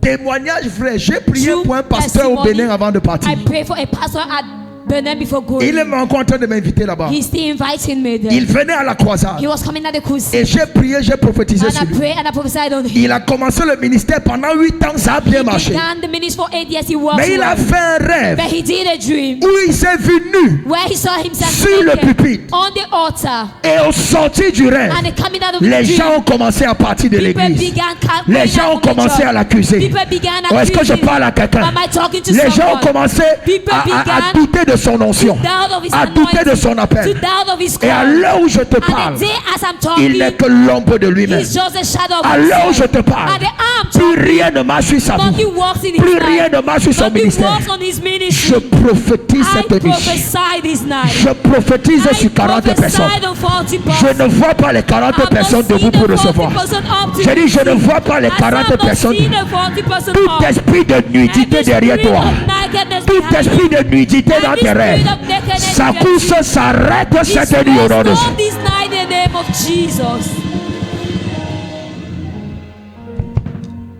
Témoignage vrai. J'ai prié True pour un pasteur au testimony. Bénin avant de partir. I pray for a pastor at Benin before Il est going. encore en train de m'inviter là-bas. He's still inviting me there. Il venait à la croisade. He was coming at the Et crusade. j'ai prié, j'ai prophétisé And sur I lui. pray and I prophesied on him. Il a commencé le ministère pendant 8 ans, ça a bien He marché. began the ministry for 8 years. He worked Mais il a well. fait un rêve But he did a dream où il s'est vu nu where he saw himself sur le naked pupitre. on the altar. Et au sortir du rêve, And coming out of les the gens dream, ont commencé à partir de people l'église. began Les gens ont commencé à l'accuser. People began Ou est-ce que je accusing parle à him. quelqu'un? Am I talking to Les gens ont someone? commencé People à began douter de son onction, doubt of his à douter de anointing, son appel. to doubt of his Et à call. l'heure où je te And parle, the day as I'm il n'est talking, que l'ombre de lui-même. he's just a shadow of À l'heure où je himself. te parle, At the arm, plus rien ne marche sur sa nothing vie. works in his Plus rien life. ne marche sur son Nothing ministère. works on his Je ministry. prophétise I cette nuit. prophesy this night. Je prophétise I sur 40 personnes. prophesy on 40 Je persons. ne vois pas les 40 I'm not personnes seeing debout pour the 40 recevoir. person up to J'ai dit, je ne receive. vois pas les I said, 40 I'm not personnes. seeing the 40 person Tout up. esprit de nudité Every derrière spirit toi. of nakedness Tout behind esprit you. de nudité dans Every tes rêves. spirit of nakedness Sa behind course you. s'arrête This cette nuit au nom de rest Jésus. on this night in the name of Jesus.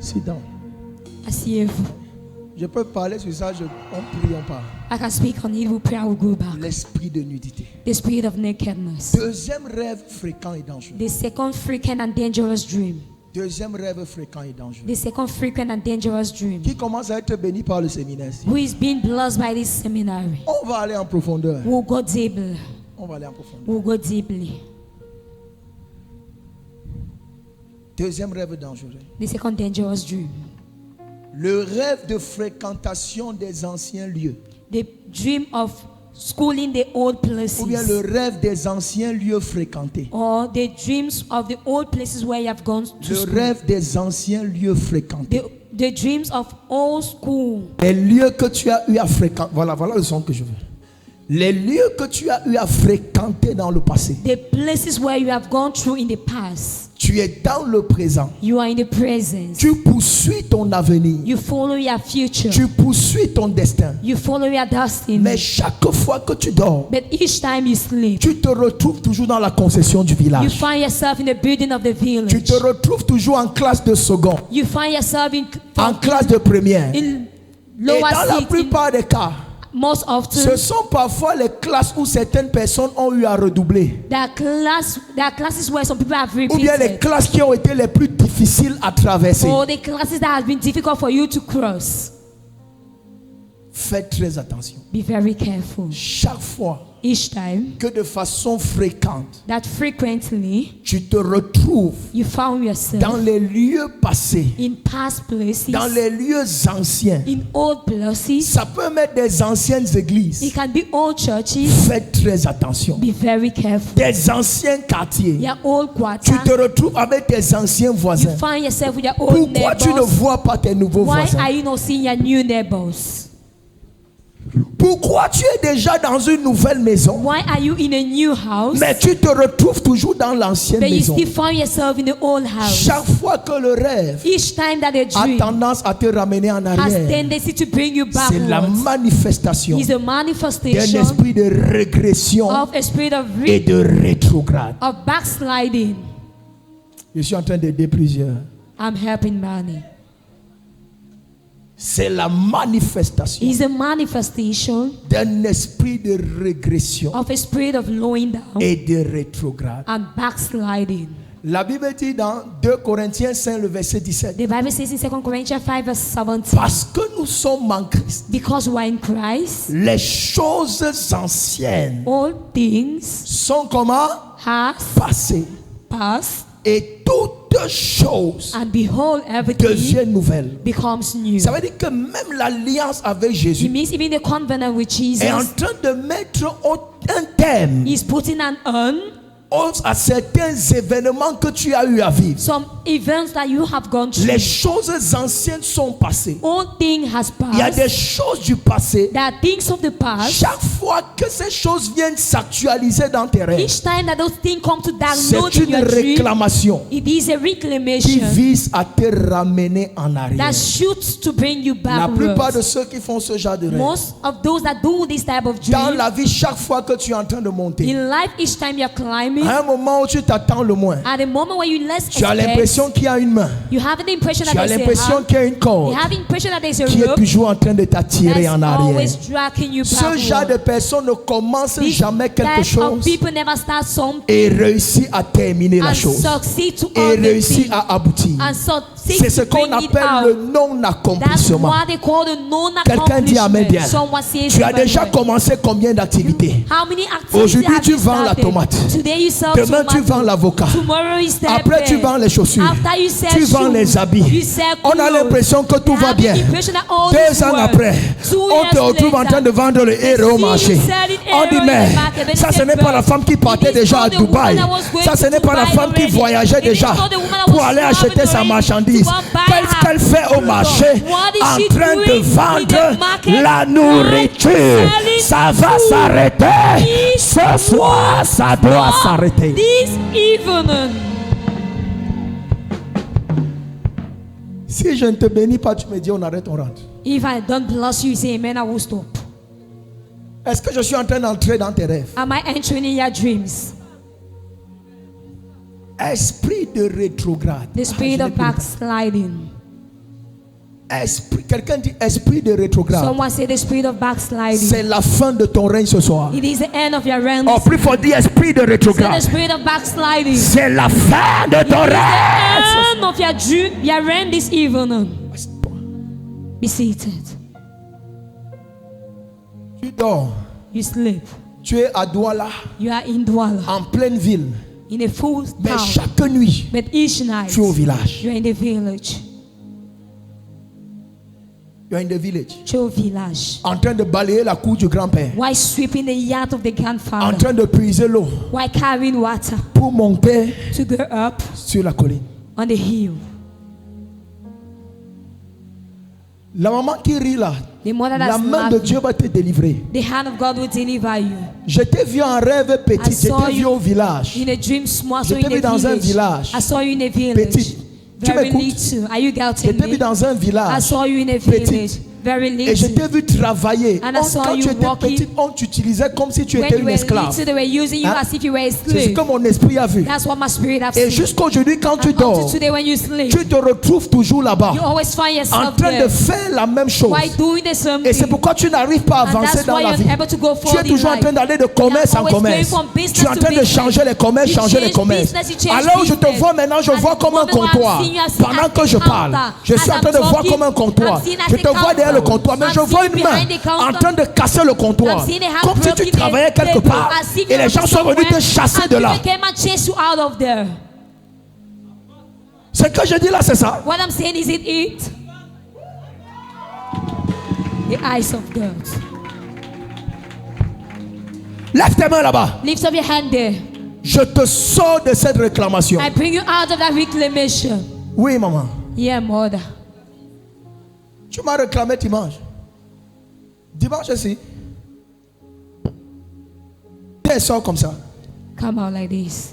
Sit down. Asseyez-vous. Je peux parler sur ça, on prie, on parle. I can speak on it. We pray. I will go back. L'esprit de nudité. The spirit of nakedness. Deuxième rêve fréquent et dangereux. The second frequent and dangerous dream. Deuxième rêve fréquent et dangereux. The second frequent and dangerous dream. Qui commence à être béni par le séminaire. Who is being blessed by this seminary? On va aller en profondeur. We'll go deeply. On va aller en profondeur. We'll go deeply. Deuxième rêve dangereux. The second dangerous dream. Le rêve de fréquentation des anciens lieux. The dream of schooling the old places. Ou bien le rêve des anciens lieux fréquentés. Or the dreams of the old places where you have gone to Le school. rêve des anciens lieux fréquentés. The dreams of old school. Les lieux que tu as eu à fréquenter. Voilà le son que je veux. Les lieux que tu as eu à fréquenter dans le passé. The places where you have gone through in the past. Tu es dans le présent. You are in the present. Tu poursuis ton avenir. You follow your future. Tu poursuis ton destin. You follow your destiny. Mais chaque fois que tu dors, But each time you sleep, tu te retrouves toujours dans la concession du you village. find yourself in the building of the village. Tu te retrouves toujours en classe de second, You find yourself en classe de première. Et in lower dans la seat in plupart des cas, most often. ce sont parfois les classes où certaines personnes ont eu à redoubler. There are classes where some people have Ou bien les repeated. classes qui ont été les plus difficiles à traverser. Or the classes that have been difficult for you to cross. Faites très attention. Be very careful. Chaque fois Each time que de façon fréquente, that frequently tu te retrouves you found yourself dans les lieux passés, in past places, dans les lieux anciens. in old places. Ça peut mettre des anciennes églises. It can be old churches. Faites très attention. Be very careful. Des anciens quartiers. Your old Tu quarter. te retrouves avec tes anciens You voisins. find yourself with your old Pourquoi tu ne neighbors. vois pas tes nouveaux Why voisins? are you not seeing your new neighbors? Pourquoi tu es déjà dans une nouvelle maison, Why are you in a new house, mais tu te retrouves toujours dans l'ancienne but you maison? still find yourself in the old house? Chaque fois que le rêve Each time that a a dream tendance à te ramener en has arrière, tendency to bring you c'est la backwards, manifestation is a d'un manifestation esprit de régression of a spirit of, et de rétrograde. of backsliding. Je suis en train d'aider plusieurs. I'm helping many. C'est la manifestation Is a manifestation d'un esprit de régression of a spirit of lowing down et de rétrograde. and backsliding. La Bible dit dans 2 Corinthiens 5, le verset 17, The Bible says in 2 Corinthians 5 verse 17, parce que nous sommes en Christ, because we are in Christ, les choses anciennes all things sont comment? has Passées. passed, Et toutes choses and behold, everything deviennent nouvelles. becomes new. Ça veut dire que même l'alliance avec It Jésus means even the covenant with est en Jesus train de mettre un terme is putting an end à certains événements que tu as eu à vivre. Some events that you have gone through. Les choses anciennes sont passées. All thing has Il y a passed. des choses du passé. There are things of the past. Chaque fois que ces choses viennent s'actualiser dans tes rêves, Each time that those things come to download c'est in une your dream, réclamation it is a qui reclamation vise à te ramener en arrière. that shoots to bring you La plupart de backwards. ceux qui font ce genre de rêve, Most of those that do this type of dans dream, la vie, chaque fois que tu es en train de monter, in life, each time you're climbing, à un moment où tu t'attends le moins, at the moment where you less tu as expect, l'impression qu'il y a une main, you have the impression that tu as there's a l'impression hand, qu'il y a une you corde have the impression that there's a qui est rope toujours en train de t'attirer that's en arrière. always dragging you Ce genre de backward. personnes ne commencent This jamais quelque type of chose people never start something et réussissent à terminer la and chose succeed to et all the réussissent things à aboutir. and succeed C'est ce to qu'on bring it appelle out. le That's non-accomplissement. what they call the Quelqu'un dit amen bien. non-accomplishment. Someone says Tu as amen déjà well. commencé combien d'activités? How many activities Aujourd'hui, have tu you vends la started? tomate. Today you sell Demain, tu tomato. vends l'avocat. Tomorrow you sell Après, tu bread. vends les chaussures. After you sell Tu vends shoes. les habits. You sell On a clothes. l'impression que tout They va have bien. the impression that all 2 is ans well. après, 2 on te years retrouve en later, train de vendre le héros au see you marché. selling On dit, héros in mais the market, but ça, it's ce n'est pas la different. femme qui partait It is déjà à not the woman Dubaï. that was going Ça, ce to n'est pas la Dubai femme qui already. voyageait It is déjà not the woman that pour was aller acheter traveling sa already marchandise. to go and buy her Qu'elle fait au product. marché What is en she train de doing in vendre the market? la nourriture? Selling Ça va food. s'arrêter. This Ce soir, ça doit s'arrêter. This evening. Si je ne te bénis pas, tu me dis on arrête, on rentre. If I don't bless you, say amen, I will stop. Est-ce que je suis en train d'entrer dans tes rêves? Am I entering in your dreams? Esprit de rétrograde. The spirit Ah, je of l'ai pris. backsliding. Quelqu'un dit esprit de rétrograde. Someone say the spirit of backsliding. C'est la fin de ton règne ce soir. It is the end of your reign. Oh, plus fort, dis esprit de Say the rétrograde. spirit of backsliding. C'est la fin de ton It is règne. the end of your dream, your reign this evening. Be seated. Tu dors. You sleep. Tu es à Douala, You are in Douala, en pleine ville. in a full Mais town. chaque nuit, But each night, tu es au village. you are in the village. Tu es in the village. To a village. En train de balayer la cour du grand-père. While sweeping the yard of the En grandfather. train de puiser l'eau While carrying water pour monter to go up sur la colline. on the hill. La maman qui rit là, The mother la that's main de laughing, Dieu va te délivrer. the hand of God will deliver you. Je t'ai vu en rêve petit, I je saw t'ai vu you au village. In a dream small, Je so t'ai in vu a dans un village. village. I saw you in a village. Petit. Tu Very m'écoutes? little. Are you Je doubting t'ai vu me? dans un I village. saw you in a Petite. village. Very Et je little. t'ai vu travailler. And I saw Quand you tu étais walking. petite, on t'utilisait comme si tu When étais you une were esclave. little, they were using you Hein? as if you were a C'est ce slave. que mon esprit a vu. That's what my spirit has Et seen. jusqu'aujourd'hui, quand tu And until dors, today, when you sleep, tu te retrouves toujours là-bas, you always find en yourself train there. de faire la même chose. Why doing the same Et c'est thing? pourquoi tu n'arrives pas à And avancer that's dans why la you're vie. able to go Tu es forward in toujours en life. train d'aller de commerce en always going commerce. from business Tu es en to train de business. changer les commerces, You changer les change commerces. business, you change Alors je te business. vois maintenant, je At vois the comme un moment where I'm comptoir. seeing you as Pendant que je at the parle, counter, je suis as en train de I'm voir talking, comme un comptoir. I'm seeing as Je a te vois derrière le counter. comptoir, mais I'm je vois seeing une main behind the counter. en train de casser le comptoir. I'm seeing a hand Comme si tu broken travaillais the quelque table, part as if et you les were gens sont venus te somewhere, chasser and de là. people came and chased you out of there. Ce que je dis là, c'est ça. What I'm saying is it? The eyes of God. Lève tes mains là-bas. Lift up your hand there. Je te sors de cette réclamation. I bring you out of that reclamation. Oui, maman. Yeah, mother. Tu m'as réclamé dimanche. Dimanche aussi. Tu sors comme ça. Come out like this.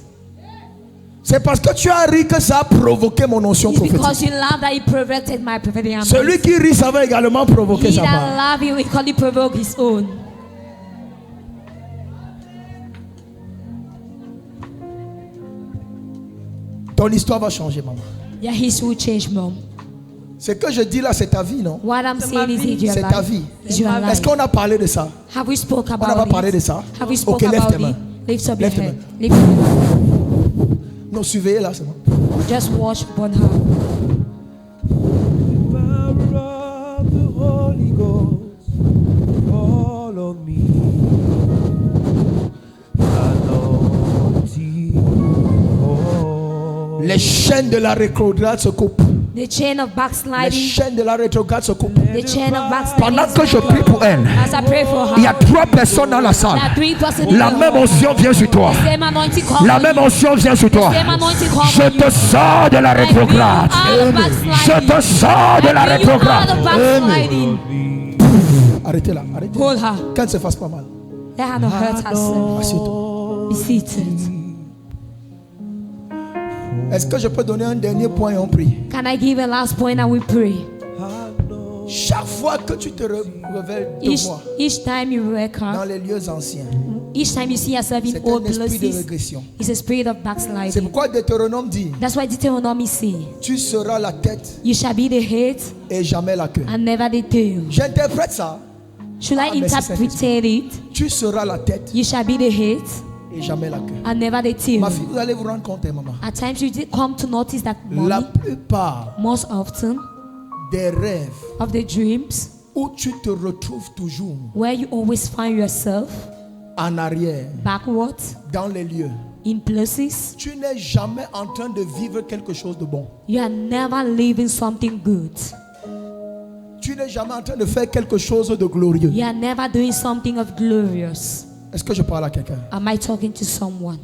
C'est parce que tu as ri que ça a provoqué mon onction It's prophétique. because you love that he perverted my prophetic Celui qui rit, ça va également provoquer He sa part. that love you, he can provoke his own. Ton histoire va changer, maman. Yeah, his will change, mom. Ce que je dis là, c'est ta vie, non? What I'm saying is it your C'est ta life. vie. It's your Est-ce life. qu'on a parlé de ça? Have we spoke On n'a about pas parlé de it? ça? Have we spoke Ok, lève tes about mains. it? Lift up your Lève tes head. mains. Lift. Non, surveillez là, c'est bon. Just watch upon her. Power of the Holy Ghost, fall on me. Anointing, oh. Les chaînes de la rétrograde se coupent. The chain of Les backsliding. chaînes de la rétrograde se coupent. The chain of backsliding. Pendant que je prie pour elle, As I pray for her. il y a 3 personnes dans la salle. There are 3 persons in La the même room. onction vient sur toi. The same anointing come La on même you. onction vient sur toi. The same anointing come Je on te you. sors de la I bring you rétrograde. out of backsliding. Je te sors de la I bring you out rétrograde. of backsliding. Arrêtez là, arrêtez. Hold her. Qu'elle ne se fasse pas mal. Let her not hurt herself. Assieds-toi. Be seated. Est-ce que je peux donner un dernier point et on prie? Can I give a last point and we pray? Chaque fois que tu te révèles de moi Each time you wake dans up, les lieux anciens, each time you see yourself in c'est un old esprit de places, régression. it's a spirit of C'est backsliding. pourquoi Deutéronome dit, That's why Deuteronomy say, tu seras la tête you shall be the head et jamais la queue. and never the tail. J'interprète ça. Should I merci, interpret it? Tu seras la tête You shall be the head et jamais la queue. and never the tail. Ma fille, vous allez vous rendre compte, hein, maman. At times you did come to notice that La money, plupart most often, des rêves of the dreams où tu te retrouves toujours where you always find yourself en arrière, backwards dans les lieux, in places, tu n'es jamais en train de vivre quelque chose de bon. you are never living something good. Tu n'es jamais en train de faire quelque chose de glorieux. You are never doing something of glorious. Est-ce que je parle à quelqu'un? Am I talking to someone?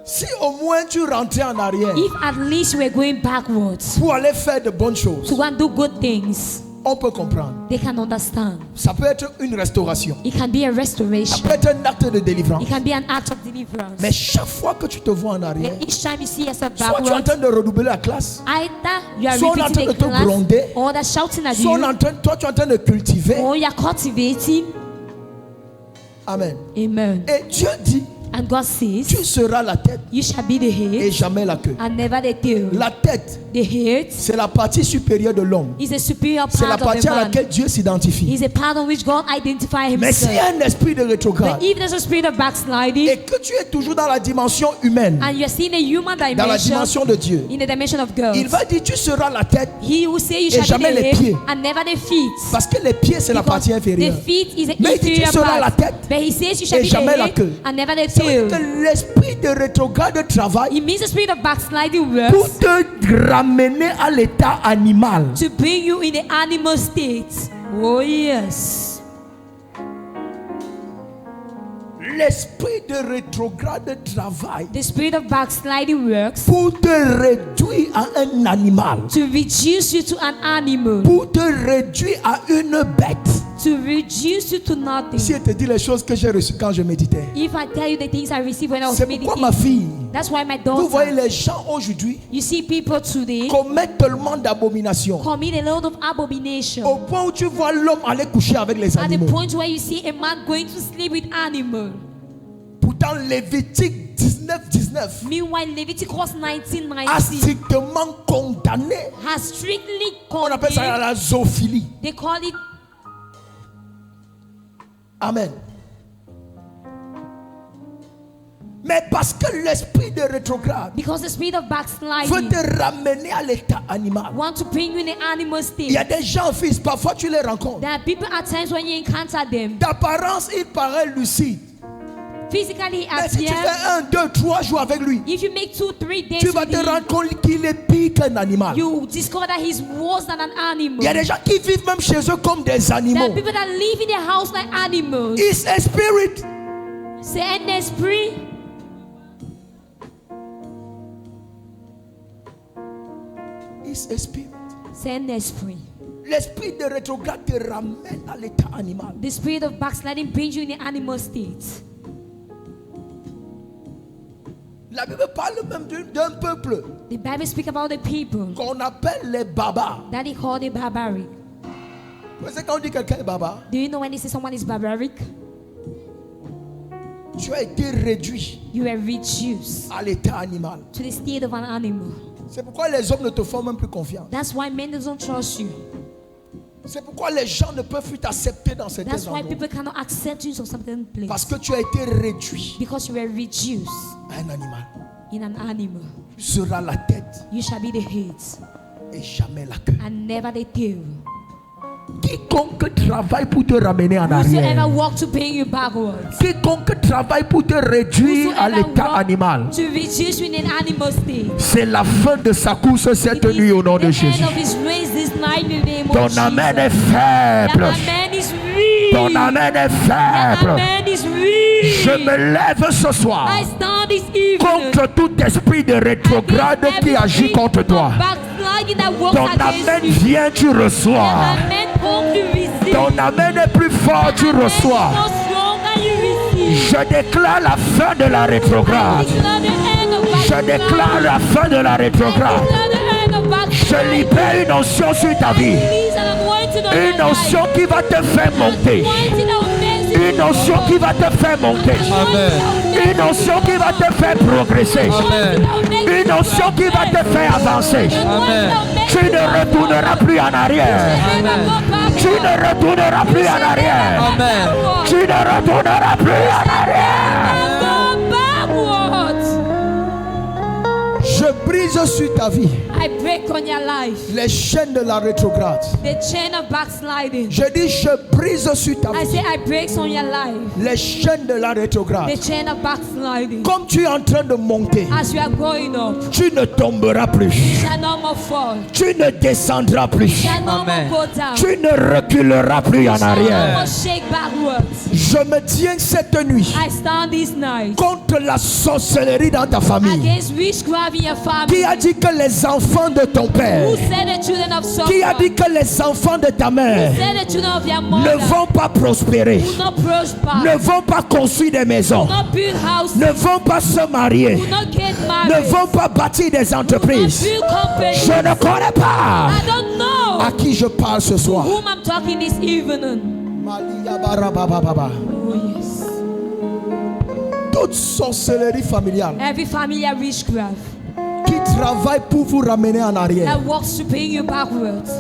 Si au moins tu rentrais en arrière If at least we're going backwards pour aller faire de bonnes choses, to go and do good things, on peut comprendre. they can understand. Ça peut être une restauration. It can be a Ça restoration. peut être un acte de délivrance. It can be an act of deliverance. Mais chaque fois que tu te vois en arrière, But each time you see yourself soit tu es en backwards, train de redoubler la classe, either you are soit on est en repeating train the de te gronder, class, or they're shouting at soit on est you, en train, toi tu es en train de cultiver. or you are cultivating. Amen. Amen. Et Dieu dit, And God says, tu seras la tête you shall be the et head jamais la queue. and never the tail. La tête, The head c'est la partie supérieure de l'homme. is a superior C'est la part of partie the à man. laquelle Dieu s'identifie. Is a part on which God identifies Mais s'il y himself. a un esprit de rétrograde But if there's a spirit of backsliding et que tu es toujours dans la dimension humaine, and you're seeing a human dans la dimension dimension de Dieu, in the dimension of God, il va dire tu seras la tête he will say you et shall be jamais the les head pieds. and never the feet. Parce que les pieds c'est la Because partie inférieure. the feet is an Mais il dit, tu inferior seras la part. tête But he says you shall et be the jamais la head queue. and never the Ça veut dire tail. que l'esprit de rétrograde travaille It means the spirit of backsliding pour works te ramener à l'état animal. to bring you in the animal state. Oh yes. L'esprit de rétrograde travaille The spirit of backsliding works pour te réduire à un animal, to reduce you to an animal, pour te réduire à une bête. to reduce you to nothing. Si elle te dit les choses que j'ai reçues quand je méditais, If I tell you the things I received when I was c'est pourquoi ma meditating, fille, that's why my vous voyez daughter, les gens aujourd'hui you see people today commettent tellement d'abominations commit a lot of abomination. au point où tu vois l'homme aller coucher avec les At the animaux. point where you see a man going to sleep with animal. Pourtant Lévitique 19:19 Meanwhile, Leviticus a 19:19 strictement condamné. has strictly On appelle ça condemned. la zoophilie. They call it. Amen. Mais parce que l'esprit de rétrograde Because the spirit of veut backsliding te ramener à l'état animal. want to bring you in the animal Il y a state. des gens, fils, parfois tu les rencontres. There are people at times when you encounter them, D'apparence, il paraît lucide. physically Mais si tu appear. fais 1, 2, 3 jours avec lui, If you make 2-3 days tu vas with te him, rendre compte qu'il est pire qu'un animal. you discover that he's worse than an animal. Il y a des gens qui vivent même chez eux comme des There are animaux. people that live in their house like animals. It's a spirit. C'est un esprit. It's a spirit. C'est un esprit. L'esprit de rétrograde te ramène à l'état animal. The spirit of backsliding brings you in the animal state. La Bible parle même d'un peuple The Bible speaks about the people qu'on appelle les barbares. that they call the barbaric. Vous savez quand on dit quelqu'un est barbare, Do you know when they say someone is barbaric? tu as été réduit You are reduced à l'état animal. to the state of an animal. C'est pourquoi les hommes ne te font même plus confiance. That's why men don't trust you. C'est pourquoi les gens ne peuvent plus t'accepter dans certains That's why endroits. people cannot accept you in some certain Parce place. que tu as été réduit Because you were reduced à un animal. in an animal. Tu seras la tête You shall be the head et jamais la queue. and never the tail. Quiconque travaille pour te ramener en Whosoever arrière. walk to bring you backwards. Quiconque travaille pour te réduire à Whosoever l'état walk animal. to reduce you in an animal state. C'est la fin de sa course cette It is nuit au nom de the Jésus. end of his race this night in the name of Ton Jesus. amen est That faible. amen is weak. Ton amen est That faible. amen is weak. Je me lève ce soir I stand this evening contre tout esprit de rétrograde against qui every agit contre spirit toi. of backsliding that works Ton against amen you. vient, tu reçois. That amen come to receive. Ton amen est plus fort, tu Amen is reçois. no stronger, you receive. Je déclare la fin de la rétrograde. Declare the end of Je backsliding. déclare la fin de la rétrograde. Declare the end of backsliding. Je libère une onction sur ta vie. Release an anointing on Une your onction life. qui va te faire monter. Anointing that will make you Une onction qui va te faire monter. Une onction qui va te faire progresser. Une onction qui va te faire avancer. Tu ne retourneras plus en arrière. Tu ne retourneras plus en arrière. Tu ne retourneras plus en arrière. Je brise sur ta vie I break on your life les chaînes de la rétrograde. the chain of backsliding. Je dis je brise sur ta I vie say I break on your life les chaînes de la rétrograde. the chain of backsliding. Comme tu es en train de monter, As you are going up, tu ne tomberas plus. shall no more fall, Tu ne descendras plus. shall no more go down, Tu ne reculeras plus en shall no arrière. more shake backwards. Je me tiens cette nuit I stand this night contre la sorcellerie dans ta famille. against witchcraft in your family. Qui a dit que les enfants de ton père, Who said the children of qui a someone? dit que les enfants de ta mère Said the children of your ne mother vont pas prospérer, will not prosper, ne vont pas construire des maisons, will not build houses, ne vont pas se marier, will not get ne married, vont pas bâtir des will not entreprises. build companies. Je ne connais pas I don't know à qui je parle ce soir. whom I'm talking this evening. Oh yes. Toute sorcellerie familiale Every familiar witchcraft qui travaille pour vous ramener en arrière. that works to bring you backwards.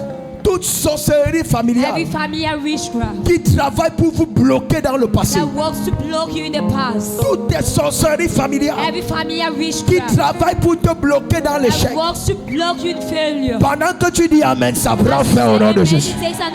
Toute sorcellerie Every familiale familiar witchcraft qui travaille pour vous bloquer dans le passé. that works to block you in the past. Toutes les sorcelleries familiales Every familiar qui witchcraft travaillent pour te bloquer dans l'échec. that works to block you in failure. Pendant que tu dis Amen, ça prend fin au nom de Jésus. It takes an